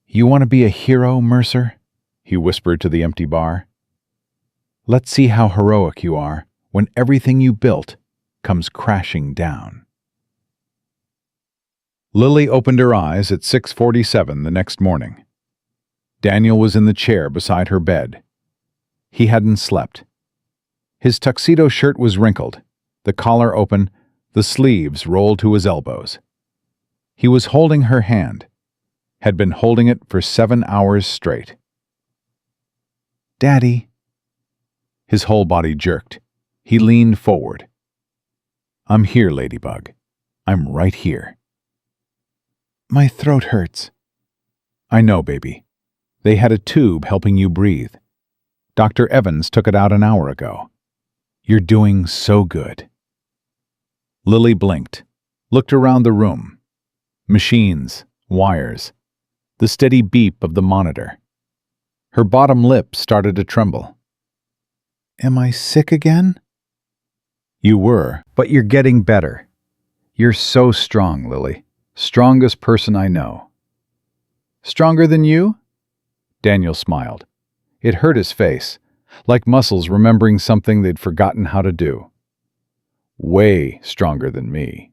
You want to be a hero, Mercer? He whispered to the empty bar. Let's see how heroic you are when everything you built comes crashing down. Lily opened her eyes at 6:47 the next morning. Daniel was in the chair beside her bed. He hadn't slept. His tuxedo shirt was wrinkled, the collar open, the sleeves rolled to his elbows. He was holding her hand, had been holding it for 7 hours straight. Daddy. His whole body jerked. He leaned forward. I'm here, Ladybug. I'm right here. My throat hurts. I know, baby. They had a tube helping you breathe. Dr. Evans took it out an hour ago. You're doing so good. Lily blinked, looked around the room. Machines, wires, the steady beep of the monitor. Her bottom lip started to tremble. Am I sick again? You were, but you're getting better. You're so strong, Lily. Strongest person I know. Stronger than you? Daniel smiled. It hurt his face, like muscles remembering something they'd forgotten how to do. Way stronger than me.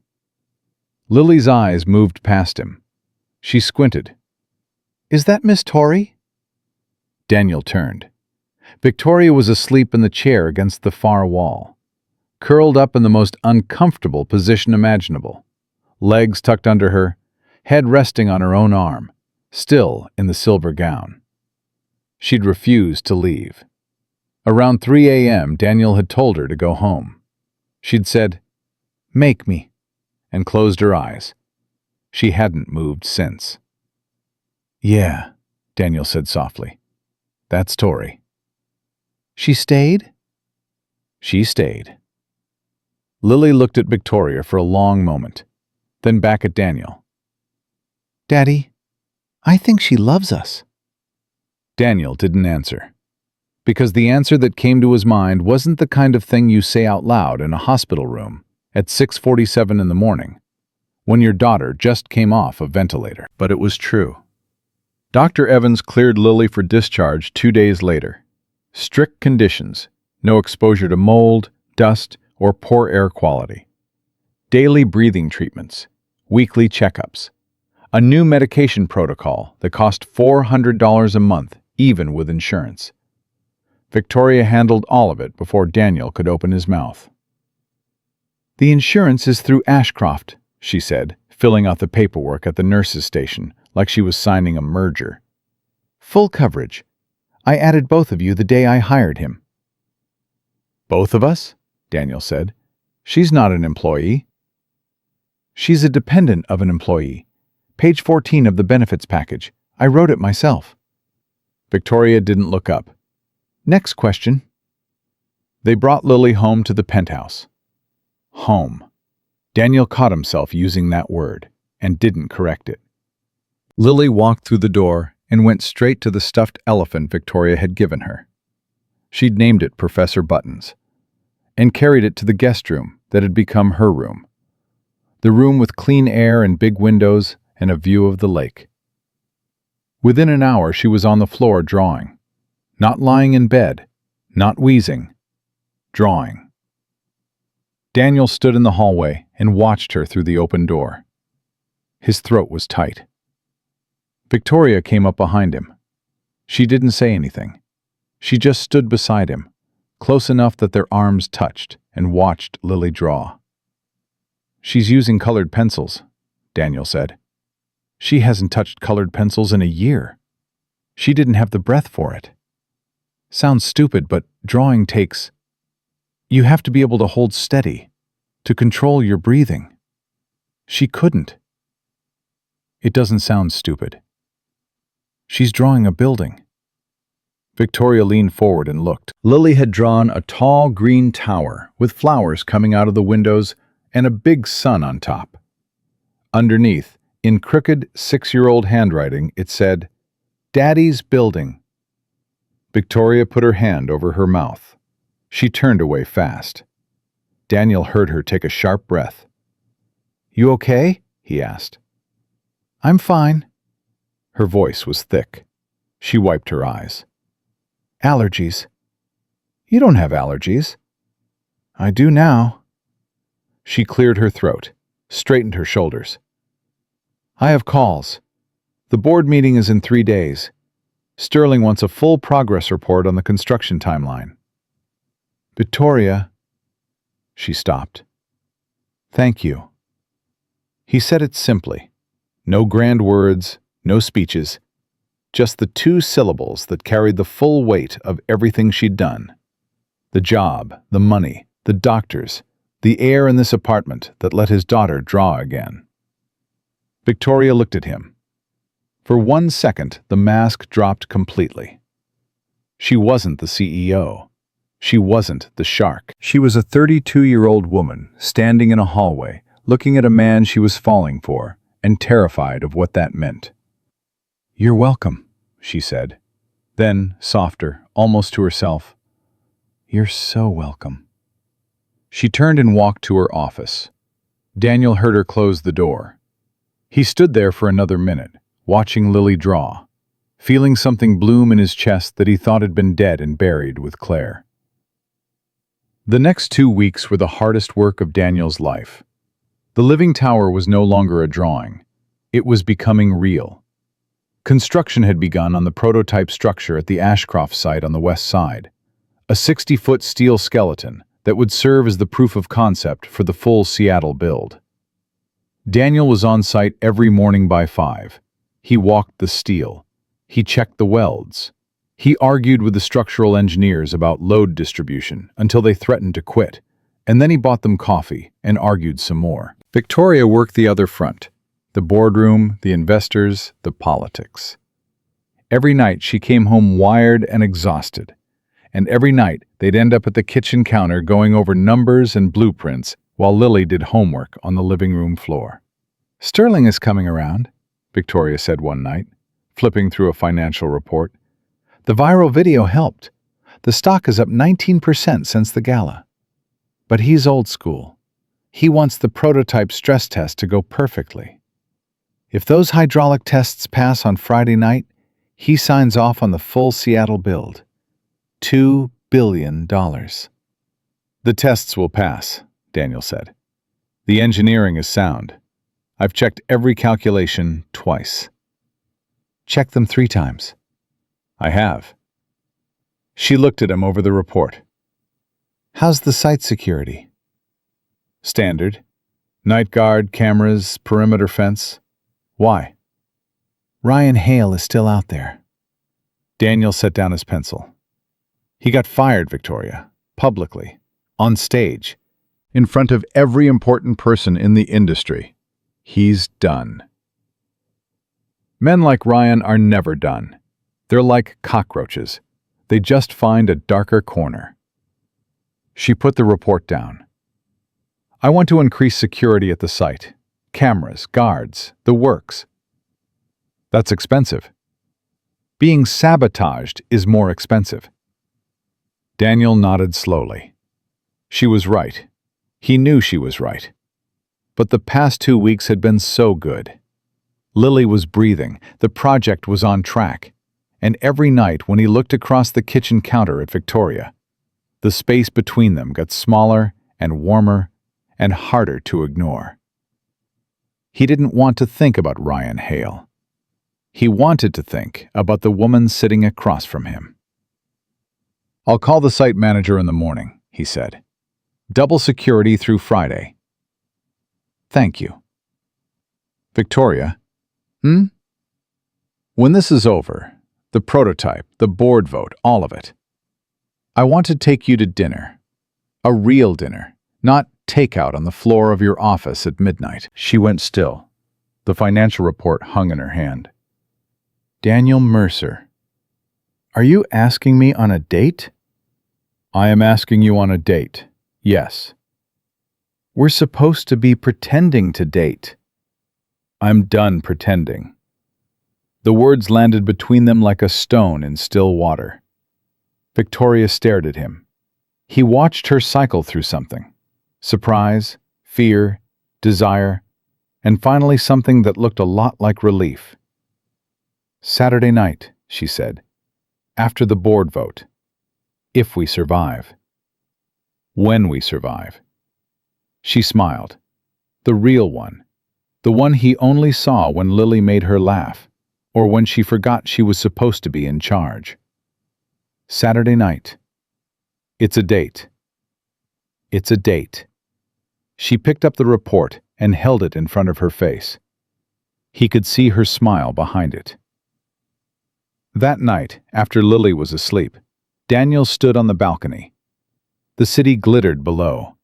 Lily's eyes moved past him. She squinted. Is that Miss Torrey? Daniel turned. Victoria was asleep in the chair against the far wall, curled up in the most uncomfortable position imaginable, legs tucked under her, head resting on her own arm, still in the silver gown. She'd refused to leave. Around 3 a.m., Daniel had told her to go home. She'd said, "Make me," and closed her eyes. She hadn't moved since. Yeah, Daniel said softly. That's Torrey. She stayed? She stayed. Lily looked at Victoria for a long moment, then back at Daniel. Daddy, I think she loves us. Daniel didn't answer, because the answer that came to his mind wasn't the kind of thing you say out loud in a hospital room at 6:47 in the morning, when your daughter just came off a ventilator. But it was true. Dr. Evans cleared Lily for discharge 2 days later. Strict conditions, no exposure to mold, dust, or poor air quality. Daily breathing treatments, weekly checkups. A new medication protocol that cost $400 a month, even with insurance. Victoria handled all of it before Daniel could open his mouth. The insurance is through Ashcroft, she said, filling out the paperwork at the nurse's station like she was signing a merger. Full coverage. I added both of you the day I hired him. Both of us? Daniel said. She's not an employee. She's a dependent of an employee. Page 14 of the benefits package. I wrote it myself. Victoria didn't look up. Next question. They brought Lily home to the penthouse. Home. Daniel caught himself using that word and didn't correct it. Lily walked through the door and went straight to the stuffed elephant Victoria had given her. She'd named it Professor Buttons and carried it to the guest room that had become her room. The room with clean air and big windows and a view of the lake. Within an hour, she was on the floor drawing. Not lying in bed, not wheezing, drawing. Daniel stood in the hallway and watched her through the open door. His throat was tight. Victoria came up behind him. She didn't say anything. She just stood beside him, close enough that their arms touched, and watched Lily draw. She's using colored pencils, Daniel said. She hasn't touched colored pencils in a year. She didn't have the breath for it. Sounds stupid, but drawing takes... You have to be able to hold steady, to control your breathing. She couldn't. It doesn't sound stupid. She's drawing a building. Victoria leaned forward and looked. Lily had drawn a tall green tower with flowers coming out of the windows and a big sun on top. Underneath, in crooked 6-year-old handwriting, it said, "Daddy's building." Victoria put her hand over her mouth. She turned away fast. Daniel heard her take a sharp breath. "You okay?" he asked. "I'm fine." Her voice was thick. She wiped her eyes. "Allergies." "You don't have allergies." "I do now." She cleared her throat, straightened her shoulders. "I have calls. The board meeting is in 3 days. Sterling wants a full progress report on the construction timeline." "Victoria..." She stopped. "Thank you." He said it simply. No grand words, no speeches. Just the 2 syllables that carried the full weight of everything she'd done. The job, the money, the doctors, the air in this apartment that let his daughter draw again. Victoria looked at him. For 1 second, the mask dropped completely. She wasn't the CEO. She wasn't the shark. She was a 32-year-old woman standing in a hallway, looking at a man she was falling for, and terrified of what that meant. "You're welcome," she said. Then, softer, almost to herself, "You're so welcome." She turned and walked to her office. Daniel heard her close the door. He stood there for another minute, watching Lily draw, feeling something bloom in his chest that he thought had been dead and buried with Claire. The next 2 weeks were the hardest work of Daniel's life. The living tower was no longer a drawing. It was becoming real. Construction had begun on the prototype structure at the Ashcroft site on the west side, a 60-foot steel skeleton that would serve as the proof of concept for the full Seattle build. Daniel was on site every morning by 5. He walked the steel. He checked the welds. He argued with the structural engineers about load distribution until they threatened to quit, and then he bought them coffee and argued some more. Victoria worked the other front, the boardroom, the investors, the politics. Every night she came home wired and exhausted, and every night they'd end up at the kitchen counter going over numbers and blueprints while Lily did homework on the living room floor. "Sterling is coming around," Victoria said one night, flipping through a financial report. "The viral video helped. The stock is up 19% since the gala. But he's old school. He wants the prototype stress test to go perfectly. If those hydraulic tests pass on Friday night, he signs off on the full Seattle build. $2 billion. "The tests will pass," Daniel said. "The engineering is sound. I've checked every calculation twice." "Check them 3 times. "I have." She looked at him over the report. "How's the site security?" "Standard. Night guard, cameras, perimeter fence. Why?" "Ryan Hale is still out there." Daniel set down his pencil. "He got fired, Victoria. Publicly. On stage. In front of every important person in the industry. He's done." Men like Ryan are never done. They're like cockroaches. They just find a darker corner. She put the report down. "I want to increase security at the site. Cameras, guards, the works." "That's expensive." "Being sabotaged is more expensive." Daniel nodded slowly. She was right. He knew she was right. But the past 2 weeks had been so good. Lily was breathing, the project was on track, and every night when he looked across the kitchen counter at Victoria, the space between them got smaller and warmer and harder to ignore. He didn't want to think about Ryan Hale. He wanted to think about the woman sitting across from him. "I'll call the site manager in the morning," he said. "Double security through Friday." "Thank you." "Victoria." "Hmm?" "When this is over,
The prototype, the board vote, all of it. I want to take you to dinner. A real dinner, not takeout on the floor of your office at midnight. She went still. The financial report hung in her hand.
Daniel Mercer, are you asking me on a date? I am asking you on a date, yes. We're supposed to be pretending to date. I'm done pretending. The words landed between them like a stone in still water. Victoria stared at him. He watched her cycle through something. Surprise, fear, desire, and finally something that looked a lot like relief. Saturday night, she said, after the board vote. If we survive. When we survive. She smiled. The real one. The one he only saw when Lily made her laugh, or when she forgot she was supposed to be in charge. Saturday night. It's a date. It's a date. She picked up the report and held it in front of her face. He could see her smile behind it. That night, after Lily was asleep, Daniel stood on the balcony. The city glittered below.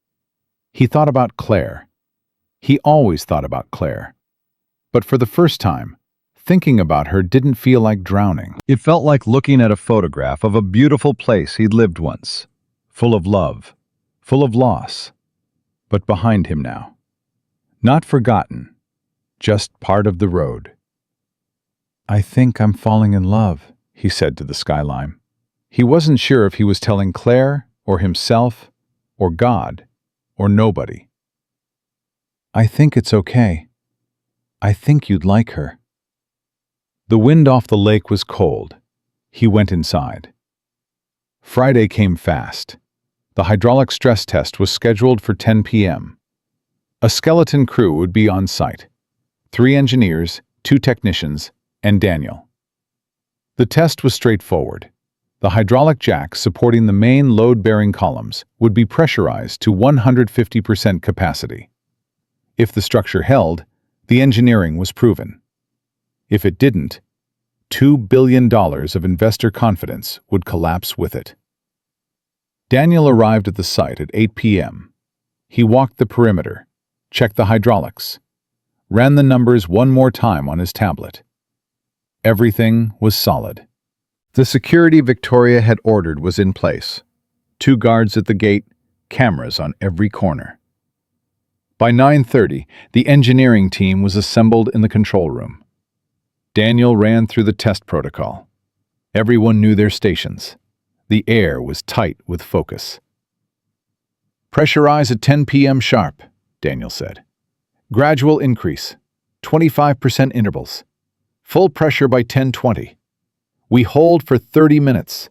He thought about Claire. He always thought about Claire. But for the first time, thinking about her didn't feel like drowning.
It felt like looking at a photograph of a beautiful place he'd lived once, full of love, full of loss, but behind him now. Not forgotten, just part of the road. I think I'm falling in love, he said to the skyline. He wasn't sure if he was telling Claire or himself or God or nobody. I think it's okay. I think you'd like her. The wind off the lake was cold. He went inside. Friday came fast. The hydraulic stress test was scheduled for 10 p.m. A skeleton crew would be on site. 3 engineers, 2 technicians, and Daniel. The test was straightforward. The hydraulic jacks supporting the main load-bearing columns would be pressurized to 150% capacity. If the structure held, the engineering was proven. If it didn't, $2 billion of investor confidence would collapse with it. Daniel arrived at the site at 8 p.m. He walked the perimeter, checked the hydraulics, ran the numbers one more time on his tablet. Everything was solid. The security Victoria had ordered was in place. 2 guards at the gate, cameras on every corner. By 9:30, the engineering team was assembled in the control room. Daniel ran through the test protocol. Everyone knew their stations. The air was tight with focus. Pressurize at 10 p.m. sharp, Daniel said. Gradual increase, 25% intervals. Full pressure by 10:20. We hold for 30 minutes.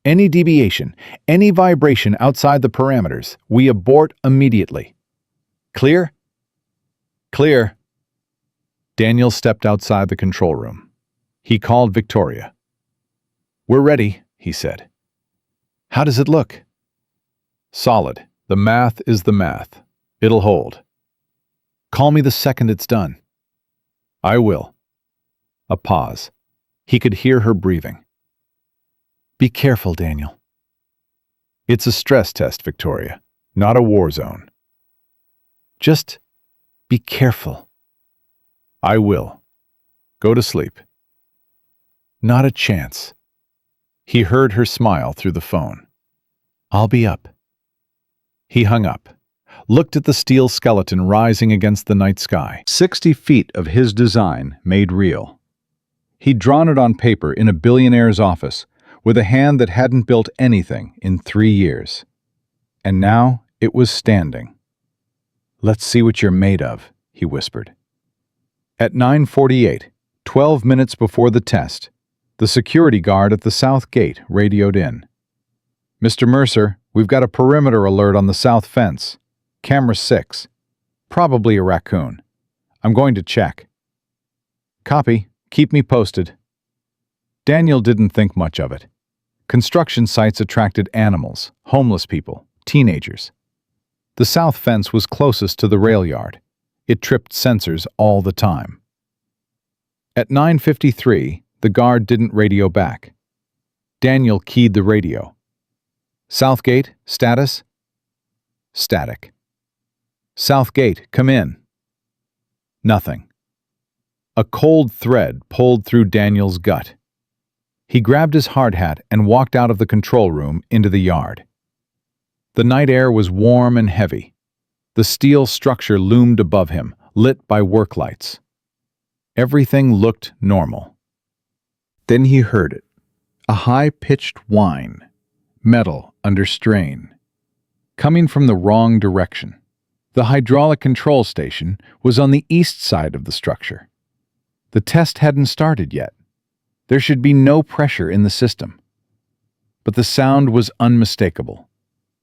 Any deviation, any vibration outside the parameters, we abort immediately. Clear? Clear. Daniel stepped outside the control room. He called Victoria. We're ready, he said. How does it look? Solid. The math is the math. It'll hold. Call me the second it's done. I will. A pause. He could hear her breathing. Be careful, Daniel. It's a stress test, Victoria, not a war zone. Just be careful. I will. Go to sleep. Not a chance. He heard her smile through the phone. I'll be up. He hung up, looked at the steel skeleton rising against the night sky. 60 feet of his design made real. He'd drawn it on paper in a billionaire's office with a hand that hadn't built anything in 3 years. And now it was standing. Let's see what you're made of, he whispered. At 9:48, 12 minutes before the test, the security guard at the south gate radioed in. Mr. Mercer, we've got a perimeter alert on the south fence. Camera 6. Probably a raccoon. I'm going to check. Copy. Keep me posted. Daniel didn't think much of it. Construction sites attracted animals, homeless people, teenagers. The south fence was closest to the rail yard. It tripped sensors all the time. At 9:53,
The guard didn't radio back. Daniel keyed the radio. Southgate, status? Static. Southgate, come in. Nothing. A cold thread pulled through Daniel's gut. He grabbed his hard hat and walked out of the control room into the yard. The night air was warm and heavy. The steel structure loomed above him, lit by work lights. Everything looked normal. Then he heard it. A high-pitched whine, metal under strain, coming from the wrong direction. The hydraulic control station was on the east side of the structure. The test hadn't started yet. There should be no pressure in the system. But the sound was unmistakable.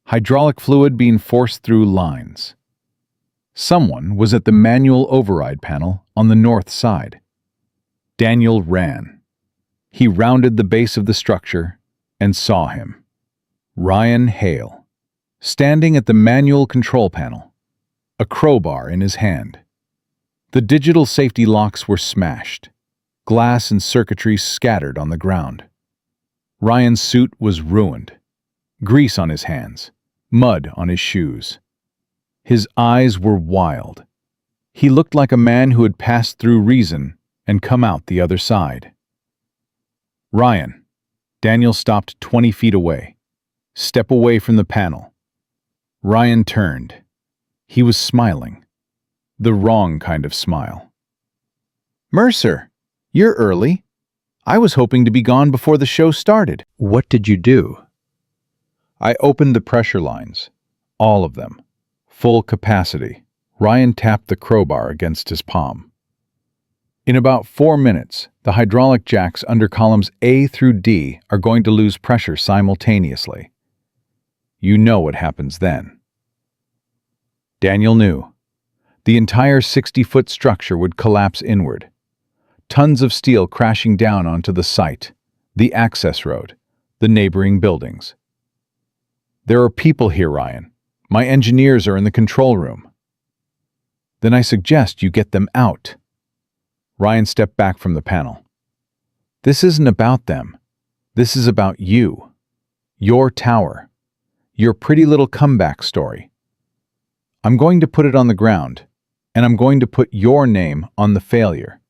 Hydraulic fluid being forced through lines. Someone was at the manual override panel on the north side. Daniel ran. He rounded the base of the structure and saw him. Ryan Hale, standing at the manual control panel, a crowbar in his hand. The digital safety locks were smashed, glass and circuitry scattered on the ground. Ryan's suit was ruined, grease on his hands, mud on his shoes. His eyes were wild. He looked like a man who had passed through reason and come out the other side. Ryan. Daniel stopped 20 feet away. Step away from the panel. Ryan turned. He was smiling. The wrong kind of smile. Mercer, you're early. I was hoping to be gone before the show started.
What did you do?
I opened the pressure lines. All of them. Full capacity. Ryan tapped the crowbar against his palm. In about 4 minutes, the hydraulic jacks under columns A through D are going to lose pressure simultaneously. You know what happens then. Daniel knew. The entire 60-foot structure would collapse inward. Tons of steel crashing down onto the site, the access road, the neighboring buildings. There are people here, Ryan. My engineers are in the control room. Then I suggest you get them out. Ryan stepped back from the panel. This isn't about them. This is about you. Your tower. Your pretty little comeback story. I'm going to put it on the ground, and I'm going to put your name on the failure.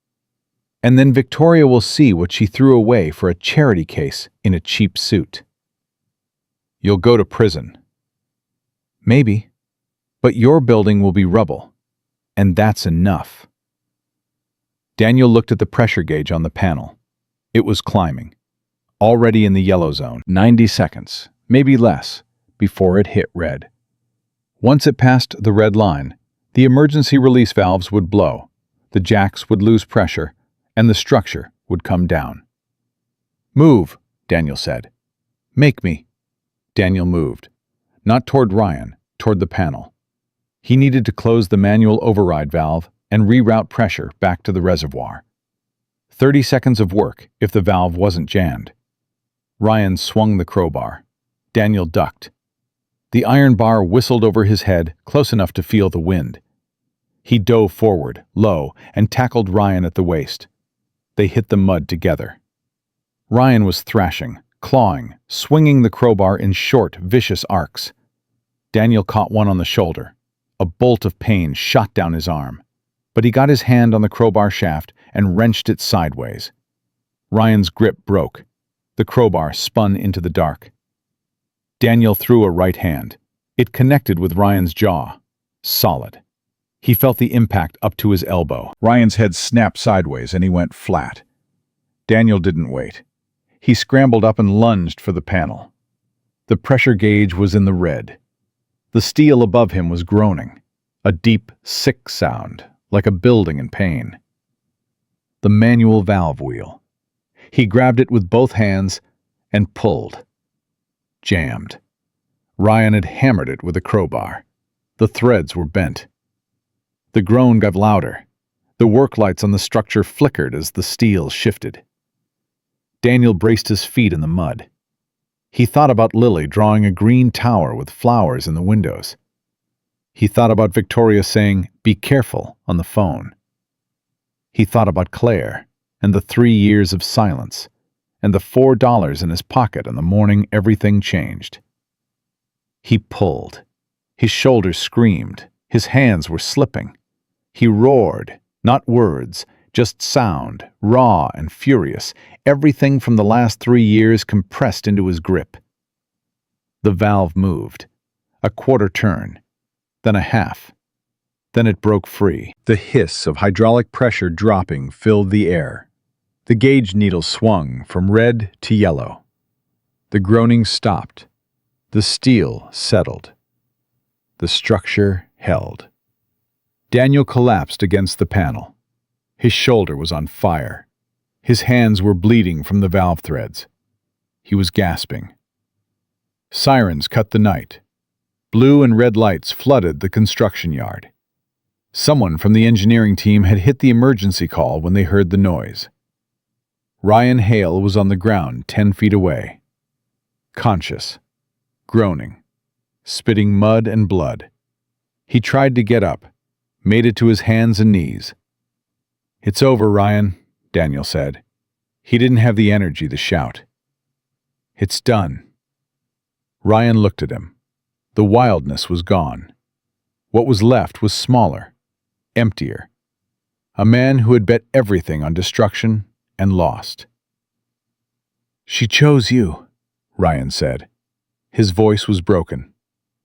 And then Victoria will see what she threw away for a charity case in a cheap suit. You'll go to prison. Maybe. But your building will be rubble. And that's enough. Daniel looked at the pressure gauge on the panel. It was climbing. Already in the yellow zone. 90 seconds, maybe less, before it hit red. Once it passed the red line, the emergency release valves would blow, the jacks would lose pressure, and the structure would come down. Move, Daniel said. Make me. Daniel moved. Not toward Ryan, toward the panel. He needed to close the manual override valve and reroute pressure back to the reservoir. 30 seconds of work if the valve wasn't jammed. Ryan swung the crowbar. Daniel ducked. The iron bar whistled over his head close enough to feel the wind. He dove forward, low, and tackled Ryan at the waist. They hit the mud together. Ryan was thrashing, clawing, swinging the crowbar in short, vicious arcs. Daniel caught one on the shoulder. A bolt of pain shot down his arm. But he got his hand on the crowbar shaft and wrenched it sideways. Ryan's grip broke. The crowbar spun into the dark. Daniel threw a right hand. It connected with Ryan's jaw. Solid. He felt the impact up to his elbow. Ryan's head snapped sideways and he went flat. Daniel didn't wait. He scrambled up and lunged for the panel. The pressure gauge was in the red. The steel above him was groaning. A deep, sick sound, like a building in pain. The manual valve wheel. He grabbed it with both hands and pulled. Jammed. Ryan had hammered it with a crowbar. The threads were bent. The groan got louder. The work lights on the structure flickered as the steel shifted. Daniel braced his feet in the mud. He thought about Lily drawing a green tower with flowers in the windows. He thought about Victoria saying, "Be careful," on the phone. He thought about Claire, and the 3 years of silence, and the $4 in his pocket on the morning everything changed. He pulled. His shoulders screamed. His hands were slipping. He roared, not words, just sound, raw and furious, everything from the last 3 years compressed into his grip. The valve moved. A quarter turn, then a half. Then it broke free.
The hiss of hydraulic pressure dropping filled the air. The gauge needle swung from red to yellow. The groaning stopped. The steel settled. The structure held. Daniel collapsed against the panel. His shoulder was on fire. His hands were bleeding from the valve threads. He was gasping. Sirens cut the night. Blue and red lights flooded the construction yard. Someone from the engineering team had hit the emergency call when they heard the noise. Ryan Hale was on the ground 10 feet away. Conscious. Groaning. Spitting mud and blood. He tried to get up, made it to his hands and knees. "It's over, Ryan," Daniel said. He didn't have the energy to shout. "It's done." Ryan looked at him. The wildness was gone. What was left was smaller, emptier. A man who had bet everything on destruction and lost. "She chose you," Ryan said. His voice was broken.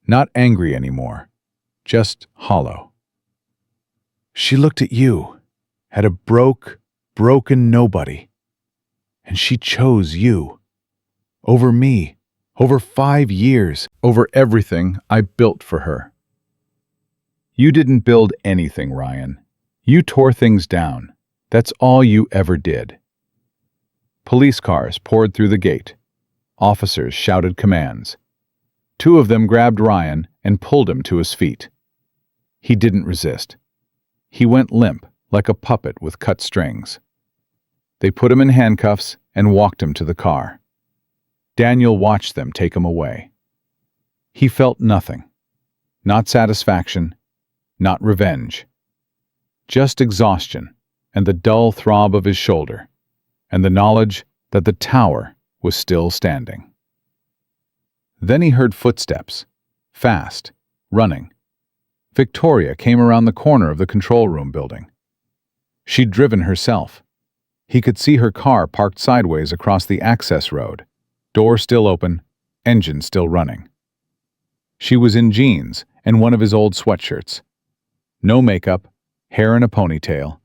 Not angry anymore, just hollow. "She looked at you, at a broken nobody. And she chose you. Over me, over 5 years, over everything I built for her." "You didn't build anything, Ryan. You tore things down. That's all you ever did." Police cars poured through the gate. Officers shouted commands. 2 of them grabbed Ryan and pulled him to his feet. He didn't resist. He went limp, like a puppet with cut strings. They put him in handcuffs and walked him to the car. Daniel watched them take him away. He felt nothing. Not satisfaction, not revenge. Just exhaustion and the dull throb of his shoulder, and the knowledge that the tower was still standing. Then he heard footsteps, fast, running. Victoria came around the corner of the control room building. She'd driven herself. He could see her car parked sideways across the access road, door still open, engine still running. She was in jeans and one of his old sweatshirts. No makeup, hair in a ponytail.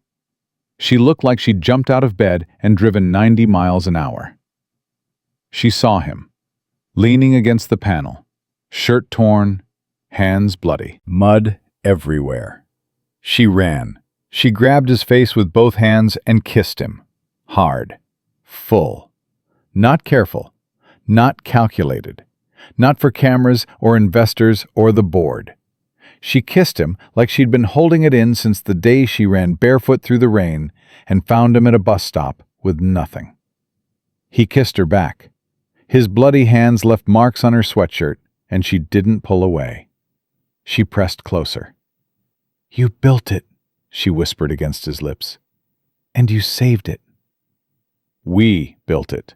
She looked like she'd jumped out of bed and driven 90 miles an hour. She saw him, leaning against the panel, shirt torn, hands bloody, mud everywhere. She ran. She grabbed his face with both hands and kissed him. Hard. Full. Not careful. Not calculated. Not for cameras or investors or the board. She kissed him like she'd been holding it in since the day she ran barefoot through the rain and found him at a bus stop with nothing. He kissed her back. His bloody hands left marks on her sweatshirt, and she didn't pull away. She pressed closer. "You built it," she whispered against his lips. "And you saved it." "We built it."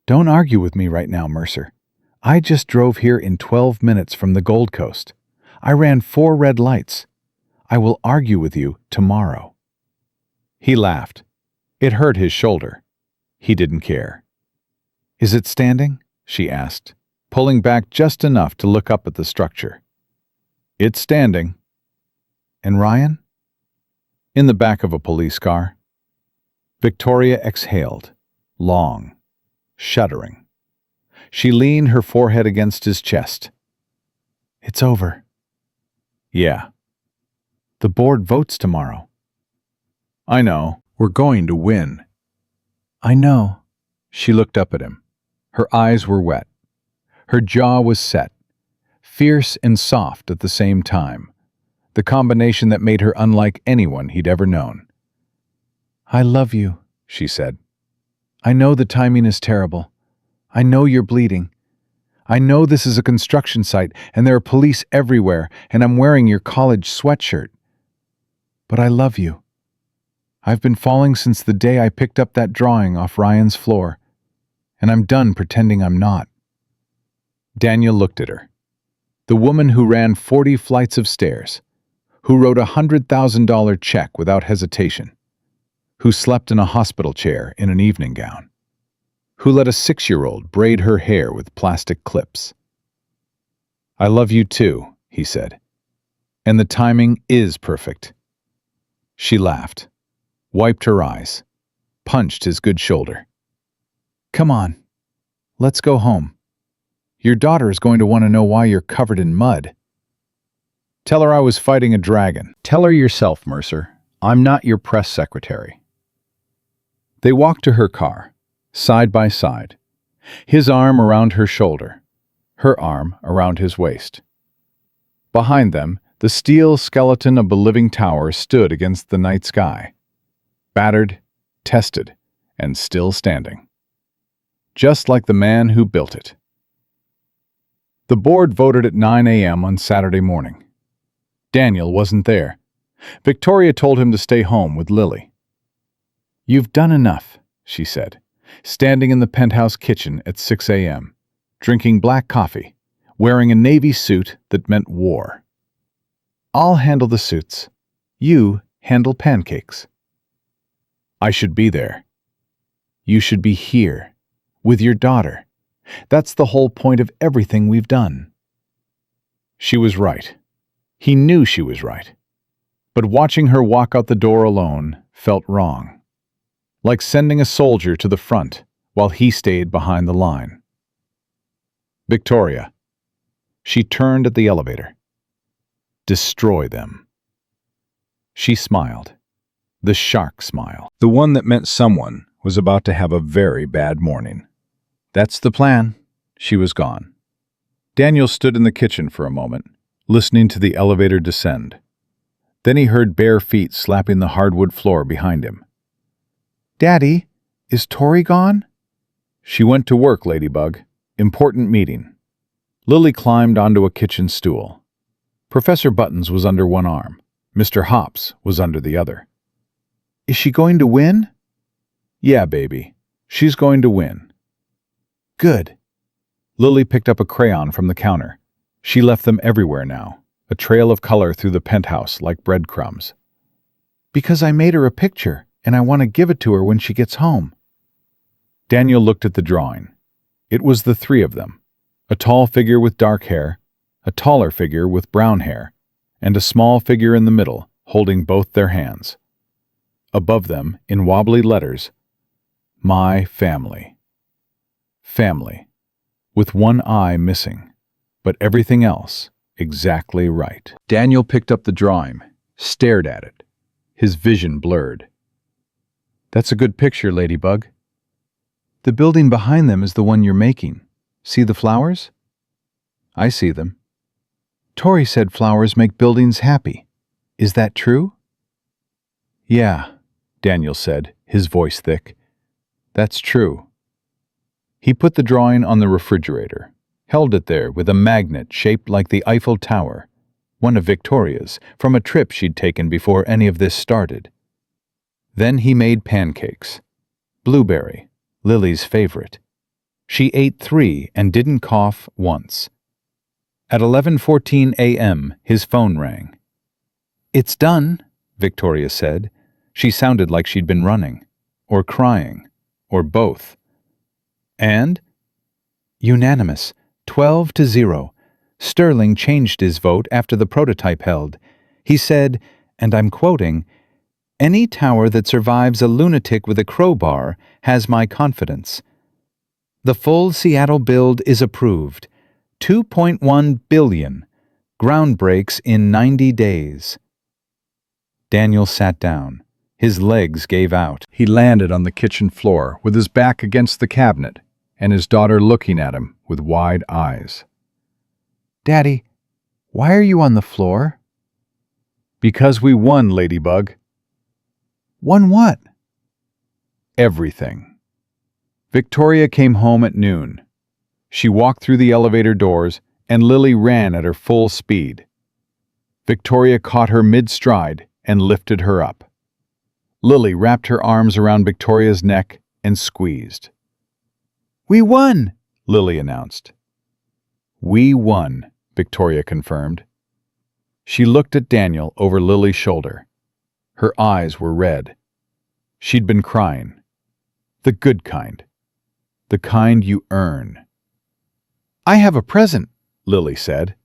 "Don't argue with me right now, Mercer. I just drove here in 12 minutes from the Gold Coast. I ran 4 red lights. I will argue with you tomorrow." He laughed. It hurt his shoulder. He didn't care. "Is it standing?" she asked, pulling back just enough to look up at the structure. "It's standing." "And Ryan?" In the back of a police car. Victoria exhaled, long, shuddering. She leaned her forehead against his chest. "It's over." "Yeah." "The board votes tomorrow." "I know. We're going to win." "I know." She looked up at him. Her eyes were wet. Her jaw was set, fierce and soft at the same time, the combination that made her unlike anyone he'd ever known. "I love you," she said. "I know the timing is terrible. I know you're bleeding. I know this is a construction site and there are police everywhere and I'm wearing your college sweatshirt. But I love you.
I've been falling since the day I picked up that drawing off Ryan's floor, and I'm done pretending I'm not." Daniel looked at her. The woman who ran 40 flights of stairs, who wrote a $100,000 check without hesitation, who slept in a hospital chair in an evening gown, who let a 6-year-old braid her hair with plastic clips. "I love you too," he said. "And the timing is perfect." She laughed, wiped her eyes, punched his good shoulder. "Come on, let's go home. Your daughter is going to want to know why you're covered in mud." "Tell her I was fighting a dragon."
"Tell her yourself, Mercer. I'm not your press secretary." They walked to her car, side by side, his arm around her shoulder, her arm around his waist. Behind them, the steel skeleton of a living tower stood against the night sky, battered, tested, and still standing. Just like the man who built it. The board voted at 9 a.m. on Saturday morning. Daniel wasn't there. Victoria told him to stay home with Lily. "You've done enough," she said, standing in the penthouse kitchen at 6 a.m., drinking black coffee, wearing a navy suit that meant war. "I'll handle the suits. You handle pancakes." "I should be there." "You should be here, with your daughter. That's the whole point of everything we've done." She was right. He knew she was right. But watching her walk out the door alone felt wrong. Like sending a soldier to the front while he stayed behind the line. "Victoria." She turned at the elevator. "Destroy them." She smiled. The shark smile. The one that meant someone was about to have a very bad morning. "That's the plan." She was gone. Daniel stood in the kitchen for a moment, listening to the elevator descend. Then he heard bare feet slapping the hardwood floor behind him. "Daddy, is Tori gone?" "She went to work, Ladybug. Important meeting." Lily climbed onto a kitchen stool. Professor Buttons was under one arm. Mr. Hops was under the other. "Is she going to win?" "Yeah, baby. She's going to win." "Good." Lily picked up a crayon from the counter. She left them everywhere now, a trail of color through the penthouse like breadcrumbs. "Because I made her a picture, and I want to give it to her when she gets home." Daniel looked at the drawing. It was the three of them, a tall figure with dark hair, a taller figure with brown hair, and a small figure in the middle, holding both their hands. Above them, in wobbly letters, "My family." Family, with one eye missing, but everything else exactly right. Daniel picked up the drawing, stared at it, his vision blurred. "That's a good picture, Ladybug." "The building behind them is the one you're making. See the flowers?" "I see them." "Tori said flowers make buildings happy. Is that true?" "Yeah," Daniel said, his voice thick. "That's true." He put the drawing on the refrigerator, held it there with a magnet shaped like the Eiffel Tower, one of Victoria's, from a trip she'd taken before any of this started. Then he made pancakes. Blueberry, Lily's favorite. She ate 3 and didn't cough once. At 11:14 a.m., his phone rang. "It's done," Victoria said. She sounded like she'd been running, or crying, or both. "And?" "Unanimous, 12-0. Sterling changed his vote after the prototype held. He said, and I'm quoting, 'Any tower that survives a lunatic with a crowbar has my confidence.' The full Seattle build is approved. 2.1 billion. Ground breaks in 90 days. Daniel sat down. His legs gave out. He landed on the kitchen floor with his back against the cabinet and his daughter looking at him with wide eyes. "Daddy, why are you on the floor?" "Because we won, Ladybug." "Won what?" "Everything." Victoria came home at noon. She walked through the elevator doors, and Lily ran at her full speed. Victoria caught her mid-stride and lifted her up.
Lily wrapped her arms around Victoria's neck and squeezed. "We won!" Lily announced. "We won," Victoria confirmed. She looked at Daniel over Lily's shoulder. Her eyes were red. She'd been crying. The good kind. The kind you earn. "I have a present," Lily said.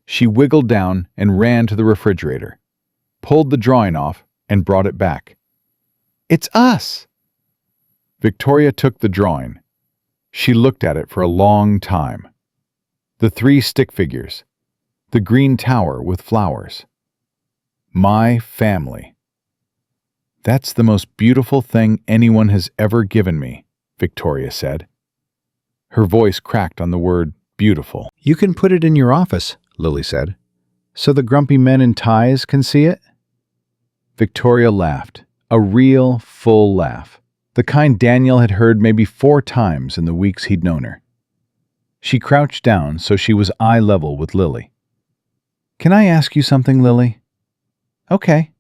She wiggled down and ran to the refrigerator, pulled the drawing off, and brought it back. "It's us!" Victoria took the drawing. She looked at it for a long time. The 3 stick figures. The green tower with flowers. My family. "That's the most beautiful thing anyone has ever given me," Victoria said. Her voice cracked on the word beautiful.
"You can put it in your office," Lily said, "so the grumpy men in ties can see it." Victoria laughed, a real, full laugh, the kind Daniel had heard maybe 4 times in the weeks he'd known her. She crouched down so she was eye level with Lily. "Can I ask you something, Lily?" "Okay."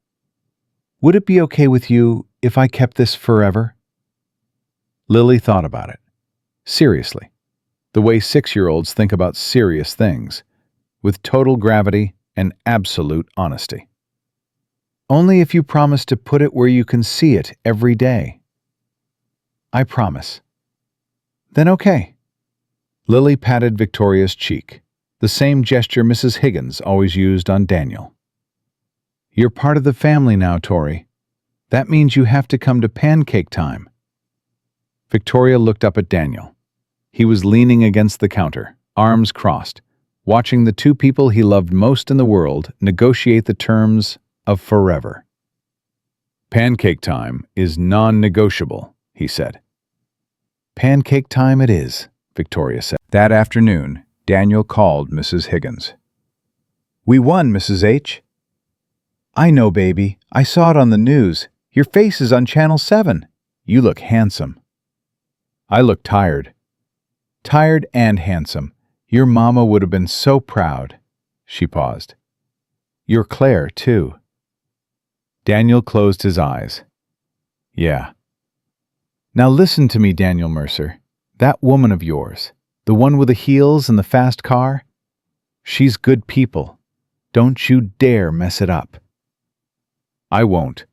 "Would it be okay with you if I kept this forever?" Lily thought about it. Seriously. The way 6-year-olds think about serious things, with total gravity and absolute honesty. "Only if you promise to put it where you can see it every day." "I promise." "Then okay." Lily patted Victoria's cheek, the same gesture Mrs. Higgins always used on Daniel. "You're part of the family now, Tori. That means you have to come to pancake time." Victoria looked up at Daniel. He was leaning against the counter, arms crossed, watching the 2 people he loved most in the world negotiate the terms of forever. "Pancake time is non-negotiable," he said. "Pancake time it is," Victoria said. That afternoon, Daniel called Mrs. Higgins. "We won, Mrs. H." "I know, baby. I saw it on the news. Your face is on Channel 7. You look handsome." "I look tired." "Tired and handsome. Your mama would have been so proud." She paused. "You're Claire, too." Daniel closed his eyes. "Yeah." "Now listen to me, Daniel Mercer. That woman of yours, the one with the heels and the fast car, she's good people. Don't you dare mess it up." "I won't."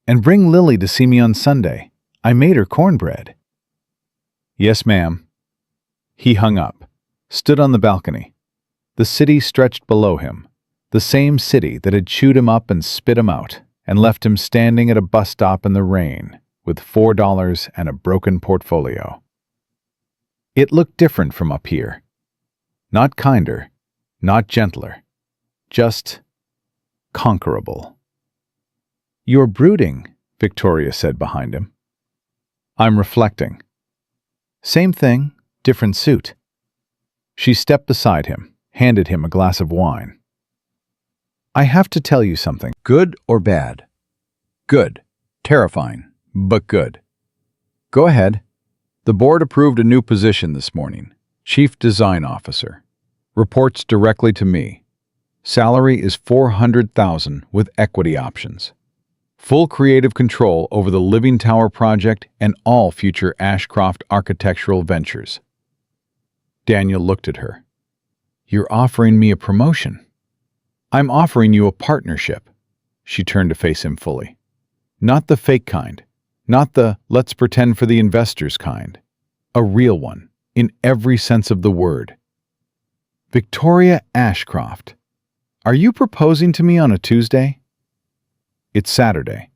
"And bring Lily to see me on Sunday. I made her cornbread." "Yes, ma'am." He hung up, stood on the balcony. The city stretched below him, the same city that had chewed him up and spit him out, and left him standing at a bus stop in the rain with $4 and a broken portfolio. It looked different from up here. Not kinder, not gentler, just conquerable. "You're brooding," Victoria said behind him. "I'm reflecting." "Same thing, different suit." She stepped beside him, handed him a glass of wine. "I have to tell you something." "Good or bad?" "Good. Terrifying, but good." "Go ahead." "The board approved a new position this morning, Chief Design Officer. Reports directly to me. Salary is $400,000 with equity options. Full creative control over the Living Tower project and all future Ashcroft architectural ventures." Daniel looked at her. "You're offering me a promotion." "I'm offering you a partnership." She turned to face him fully. "Not the fake kind. Not the let's pretend for the investors kind. A real one, in every sense of the word." "Victoria Ashcroft, are you proposing to me on a Tuesday?" "It's Saturday."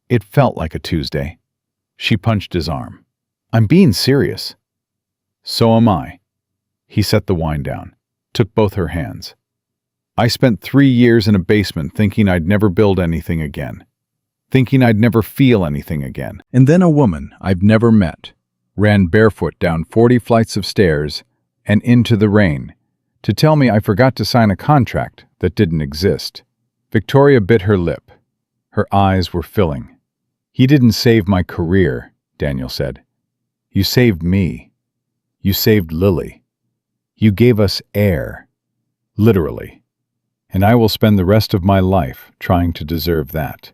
It felt like a Tuesday. She punched his arm. "I'm being serious." "So am I." He set the wine down, took both her hands. "I spent 3 years in a basement thinking I'd never build anything again. Thinking I'd never feel anything again. And then a woman I've never met ran barefoot down 40 flights of stairs and into the rain to tell me I forgot to sign a contract that didn't exist." Victoria bit her lip. Her eyes were filling. "You didn't save my career," Daniel said. "You saved me. You saved Lily. You gave us air. Literally. And I will spend the rest of my life trying to deserve that."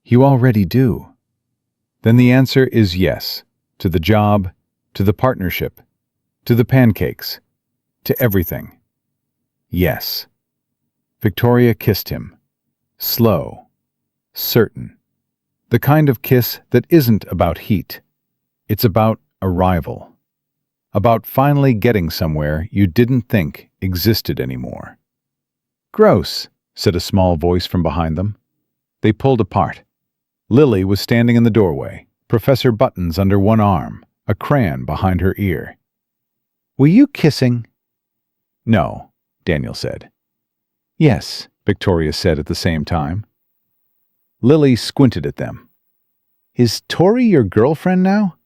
You already do. Then the answer is yes, to the job, to the partnership, to the pancakes, to everything. Yes. Victoria kissed him. Slow. Certain. The kind of kiss that isn't about heat. It's about arrival. About finally getting somewhere you didn't think existed anymore. Gross, said a small voice from behind them. They pulled apart. Lily was standing in the doorway, Professor Buttons under one arm, a crayon behind her ear. Were you kissing? No, Daniel said. Yes, Victoria said at the same time. Lily squinted at them. Is Tori your girlfriend now?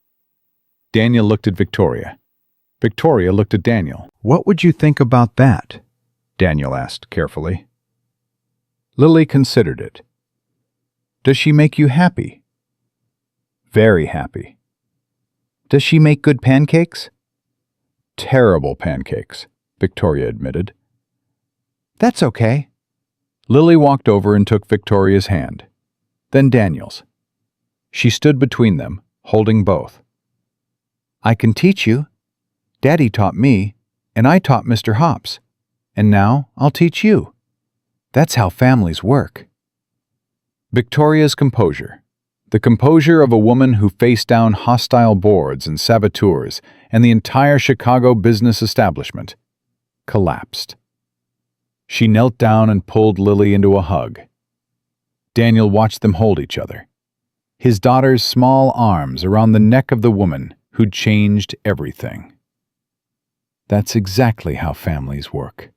Daniel looked at Victoria. Victoria looked at Daniel.
What would you think about that? Daniel asked carefully. Lily considered it. Does she make you happy? Very happy. Does she make good pancakes? Terrible pancakes, Victoria admitted. That's okay. Lily walked over and took Victoria's hand, then Daniel's. She stood between them, holding both. I can teach you. Daddy taught me, and I taught Mr. Hops. And now I'll teach you. That's how families work. Victoria's composure. The composure of a woman who faced down hostile boards and saboteurs and the entire Chicago business establishment, collapsed. She knelt down and pulled Lily into a hug. Daniel watched them hold each other, his daughter's small arms around the neck of the woman who'd changed everything. That's exactly how families work,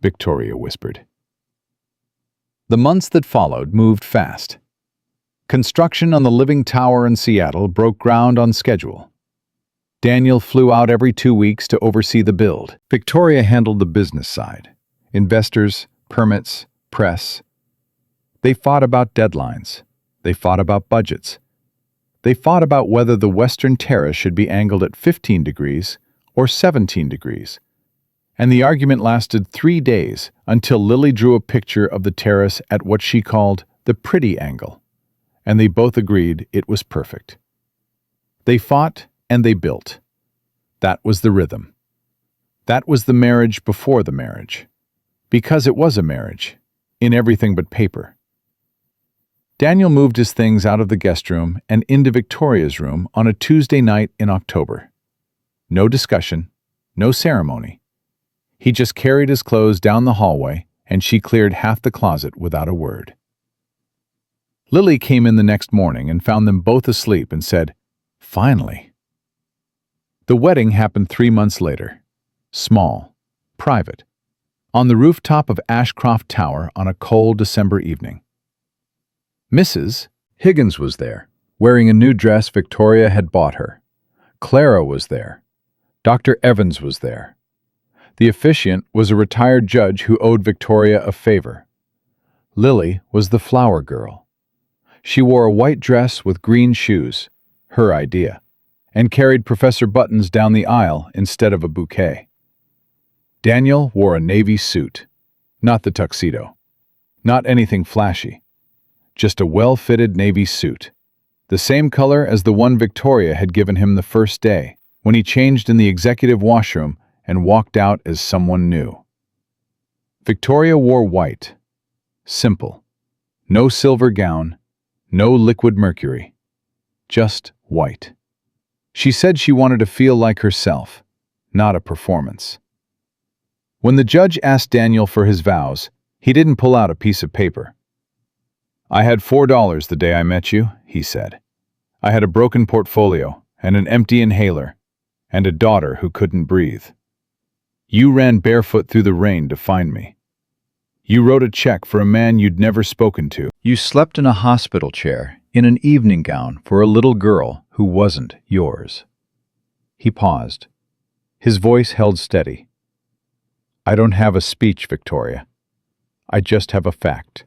Victoria whispered. The months that followed moved fast. Construction on the Living Tower in Seattle broke ground on schedule. Daniel flew out every 2 weeks to oversee the build. Victoria handled the business side. Investors, permits, press. They fought about deadlines. They fought about budgets. They fought about whether the western terrace should be angled at 15 degrees or 17 degrees. And the argument lasted 3 days until Lily drew a picture of the terrace at what she called the pretty angle, and they both agreed it was perfect. They fought and they built. That was the rhythm. That was the marriage before the marriage. Because it was a marriage, in everything but paper. Daniel moved his things out of the guest room and into Victoria's room on a Tuesday night in October. No discussion, no ceremony. He just carried his clothes down the hallway, and she cleared half the closet without a word. Lily came in the next morning and found them both asleep and said, "Finally." The wedding happened 3 months later. Small, private, on the rooftop of Ashcroft Tower on a cold December evening. Mrs. Higgins was there, wearing a new dress Victoria had bought her. Clara was there. Dr. Evans was there. The officiant was a retired judge who owed Victoria a favor. Lily was the flower girl. She wore a white dress with green shoes, her idea, and carried Professor Buttons down the aisle instead of a bouquet. Daniel wore a navy suit, not the tuxedo, not anything flashy, just a well-fitted navy suit, the same color as the one Victoria had given him the first day, when he changed in the executive washroom and walked out as someone new. Victoria wore white, simple, no silver gown, no liquid mercury, just white. She said she wanted to feel like herself, not a performance. When the judge asked Daniel for his vows, he didn't pull out a piece of paper. I had $4 the day I met you, he said. I had a broken portfolio and an empty inhaler and a daughter who couldn't breathe. You ran barefoot through the rain to find me. You wrote a check for a man you'd never spoken to. You slept in a hospital chair in an evening gown for a little girl who wasn't yours. He paused. His voice held steady. I don't have a speech, Victoria. I just have a fact.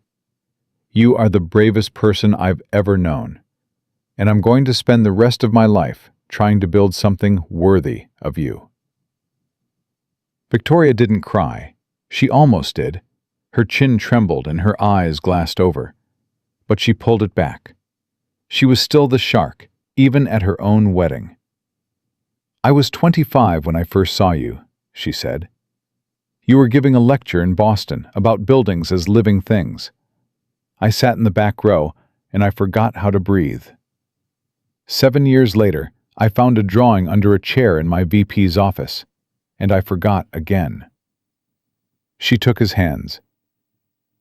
You are the bravest person I've ever known, and I'm going to spend the rest of my life trying to build something worthy of you. Victoria didn't cry. She almost did. Her chin trembled and her eyes glassed over.
but she pulled it back. She was still the shark, even at her own wedding. "I was 25 when I first saw you," she said. "You were giving a lecture in Boston about buildings as living things. I sat in the back row, and I forgot how to breathe. 7 years later, I found a drawing under a chair in my VP's office, and I forgot again." She took his hands.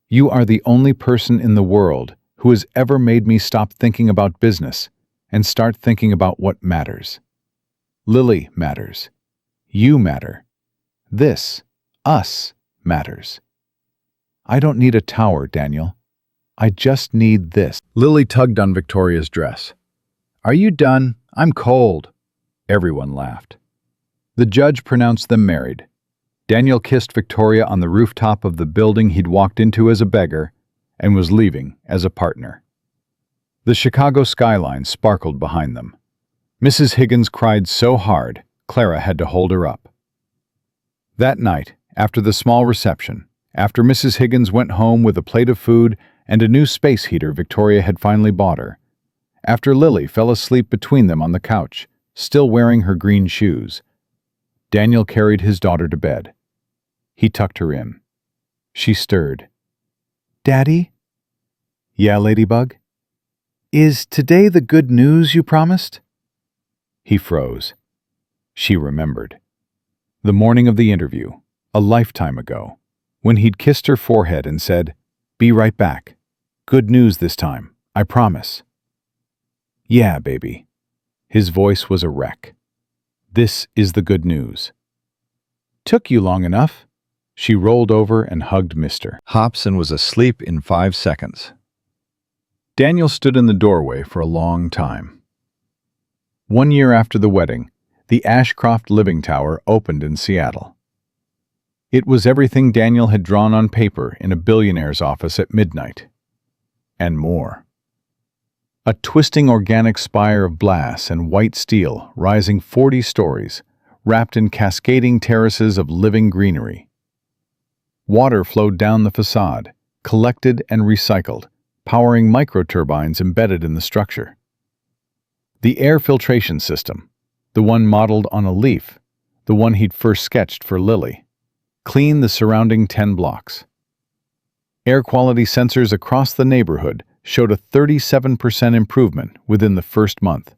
"You are the only person in the world who has ever made me stop thinking about business and start thinking about what matters. Lily matters. You matter. This, us, matters. I don't need a tower, Daniel. I just need this."
Lily tugged on Victoria's dress. "Are you done? I'm cold." Everyone laughed. The judge pronounced them married. Daniel kissed Victoria on the rooftop of the building he'd walked into as a beggar and was leaving as a partner. The Chicago skyline sparkled behind them. Mrs. Higgins cried so hard, Clara had to hold her up. That night, after the small reception, after Mrs. Higgins went home with a plate of food and a new space heater Victoria had finally bought her, after Lily fell asleep between them on the couch, still wearing her green shoes, Daniel carried his daughter to bed. He tucked her in. She stirred. "Daddy?" "Yeah, Ladybug?" "Is today the good news you promised?" He froze. She remembered. The morning of the interview, a lifetime ago, when he'd kissed her forehead and said, "Be right back. Good news this time, I promise." "Yeah, baby." His voice was a wreck. "This is the good news." "Took you long enough." She rolled over and hugged Mr. Hobson was asleep in 5 seconds. Daniel stood in the doorway for a long time. 1 year after the wedding, the Ashcroft Living Tower opened in Seattle. It was everything Daniel had drawn on paper in a billionaire's office at midnight. And more. A twisting organic spire of glass and white steel rising 40 stories, wrapped in cascading terraces of living greenery. Water flowed down the facade, collected and recycled, powering microturbines embedded in the structure. The air filtration system, the one modeled on a leaf, the one he'd first sketched for Lily, cleaned the surrounding 10 blocks. Air quality sensors across the neighborhood showed a 37% improvement within the first month.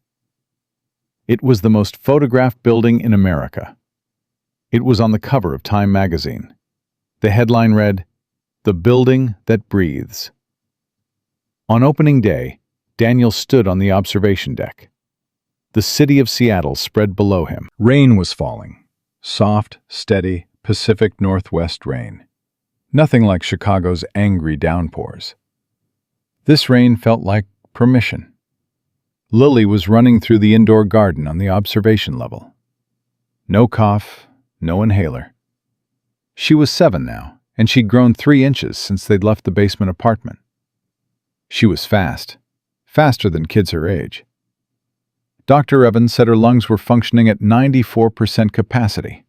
It was the most photographed building in America. It was on the cover of Time magazine. The headline read, "The Building That Breathes." On opening day, Daniel stood on the observation deck. The city of Seattle spread below him. Rain was falling. Soft, steady, Pacific Northwest rain. Nothing like Chicago's angry downpours. This rain felt like permission. Lily was running through the indoor garden on the observation level. No cough, no inhaler. She was 7 now, and she'd grown 3 inches since they'd left the basement apartment. She was fast, faster than kids her age. Dr. Evans said her lungs were functioning at 94% capacity.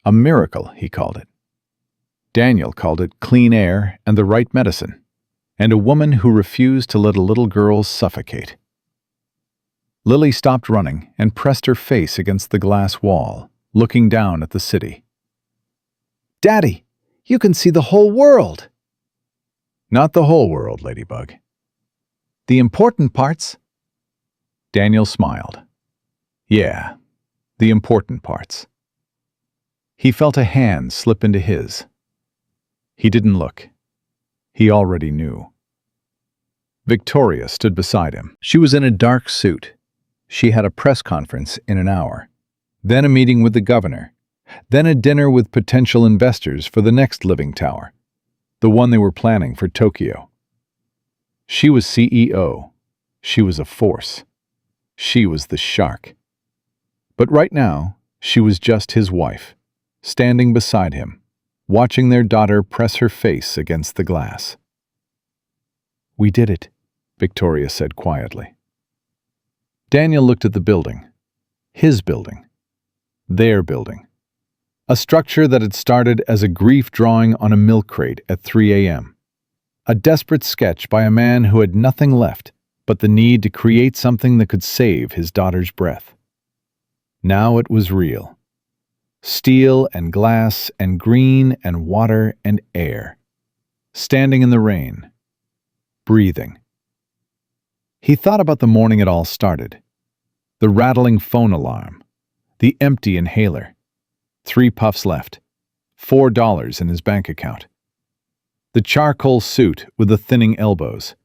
A miracle, he called it. Daniel called it clean air and the right medicine, and a woman who refused to let a little girl suffocate. Lily stopped running and pressed her face against the glass wall, looking down at the city. "Daddy, you can see the whole world." "Not the whole world, Ladybug." "The important parts." Daniel smiled. "Yeah, the important parts." He felt a hand slip into his. He didn't look. He already knew. Victoria stood beside him. She was in a dark suit. She had a press conference in an hour, then a meeting with the governor, then a dinner with potential investors for the next living tower, the one they were planning for Tokyo. She was CEO. She was a force. She was the shark. But right now, she was just his wife, standing beside him, watching their daughter press her face against the glass. "We did it," Victoria said quietly. Daniel looked at the building. His building. Their building. A structure that had started as a grief drawing on a milk crate at 3 a.m.
A desperate sketch by a man who had nothing left but the need to create something that could save his daughter's breath. Now it was real. Steel and glass and green and water and air. Standing in the rain. Breathing. He thought about the morning it all started. The rattling phone alarm. The empty inhaler. 3 puffs left. $4 in his bank account. The charcoal suit with the thinning elbows.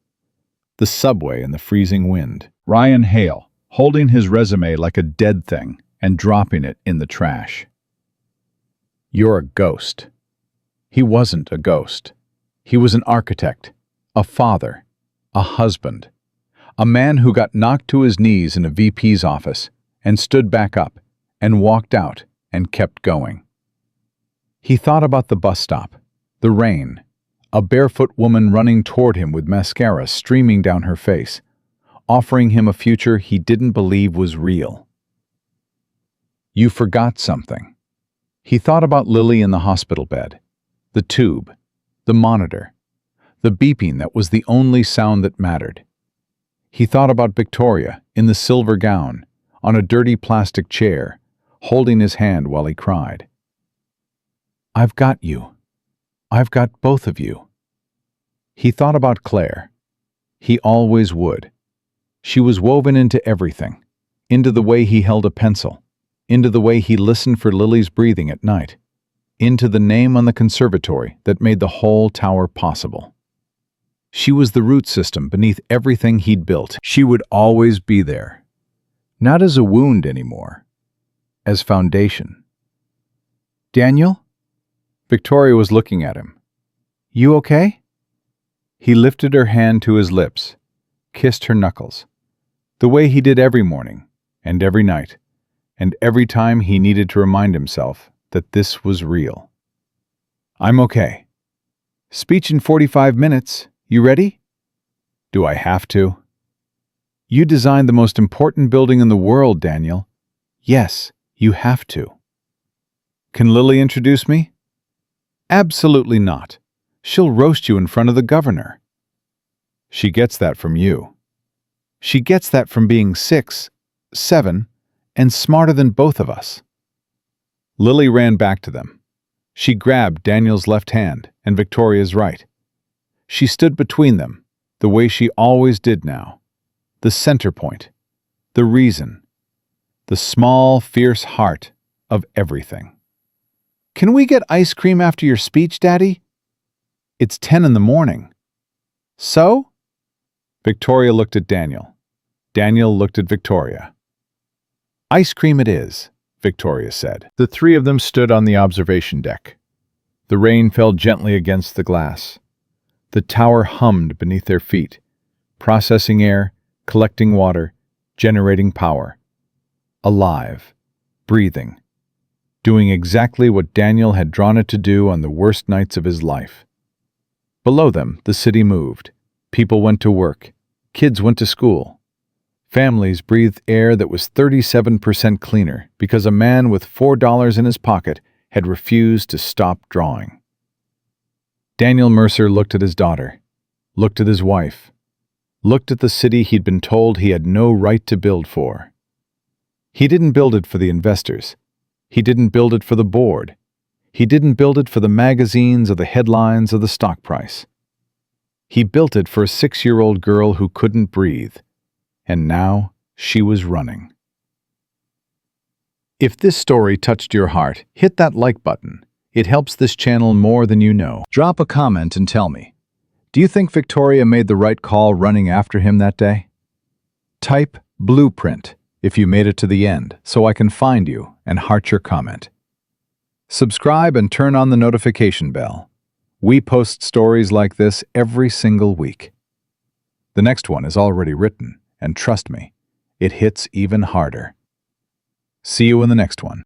The subway in the freezing wind.
Ryan Hale, holding his resume like a dead thing and dropping it in the trash.
You're a ghost. He wasn't a ghost. He was an architect, a father, a husband, a man who got knocked to his knees in a VP's office and stood back up and walked out and kept going. He thought about the bus stop, the rain, a barefoot woman running toward him with mascara streaming down her face, offering him a future he didn't believe was real. You forgot something. He thought about Lily in the hospital bed, the tube, the monitor, the beeping that was the only sound that mattered. He thought about Victoria in the silver gown, on a dirty plastic chair, holding his hand while he cried. I've got you. I've got both of you. He thought about Claire. He always would. She was woven into everything, into the way he held a pencil, into the way he listened for Lily's breathing at night, into the name on the conservatory that made the whole tower possible. She was the root system beneath everything he'd built. She would always be there, not as a wound anymore, as foundation. Daniel? Victoria was looking at him. You okay? He lifted her hand to his lips, kissed her knuckles, the way he did every morning and every night, and every time he needed to remind himself that this was real. I'm okay. Speech in 45 minutes. You ready? Do I have to? You designed the most important building in the world, Daniel. Yes, you have to. Can Lily introduce me? Absolutely not. She'll roast you in front of the governor. She gets that from you. She gets that from being 6, 7, and smarter than both of us. Lily ran back to them. She grabbed Daniel's left hand and Victoria's right. She stood between them, the way she always did now. The center point, the reason, the small, fierce heart of everything. Can we get ice cream after your speech, Daddy? It's 10 in the morning. So? Victoria looked at Daniel. Daniel looked at Victoria. Ice cream it is, Victoria said. The 3 of them stood on the observation deck. The rain fell gently against the glass. The tower hummed beneath their feet, processing air, collecting water, generating power. Alive, breathing, doing exactly what Daniel had drawn it to do on the worst nights of his life. Below them, the city moved. People went to work. Kids went to school. Families breathed air that was 37% cleaner because a man with $4 in his pocket had refused to stop drawing. Daniel Mercer looked at his daughter, looked at his wife, looked at the city he'd been told he had no right to build for. He didn't build it for the investors. He didn't build it for the board. He didn't build it for the magazines or the headlines or the stock price. He built it for a 6-year-old girl who couldn't breathe, and now she was running. If this story touched your heart, hit that like button. It helps this channel more than you know. Drop a comment and tell me, do you think Victoria made the right call running after him that day? Type blueprint if you made it to the end so I can find you and heart your comment. Subscribe and turn on the notification bell. We post stories like this every single week. The next one is already written, and trust me, it hits even harder. See you in the next one.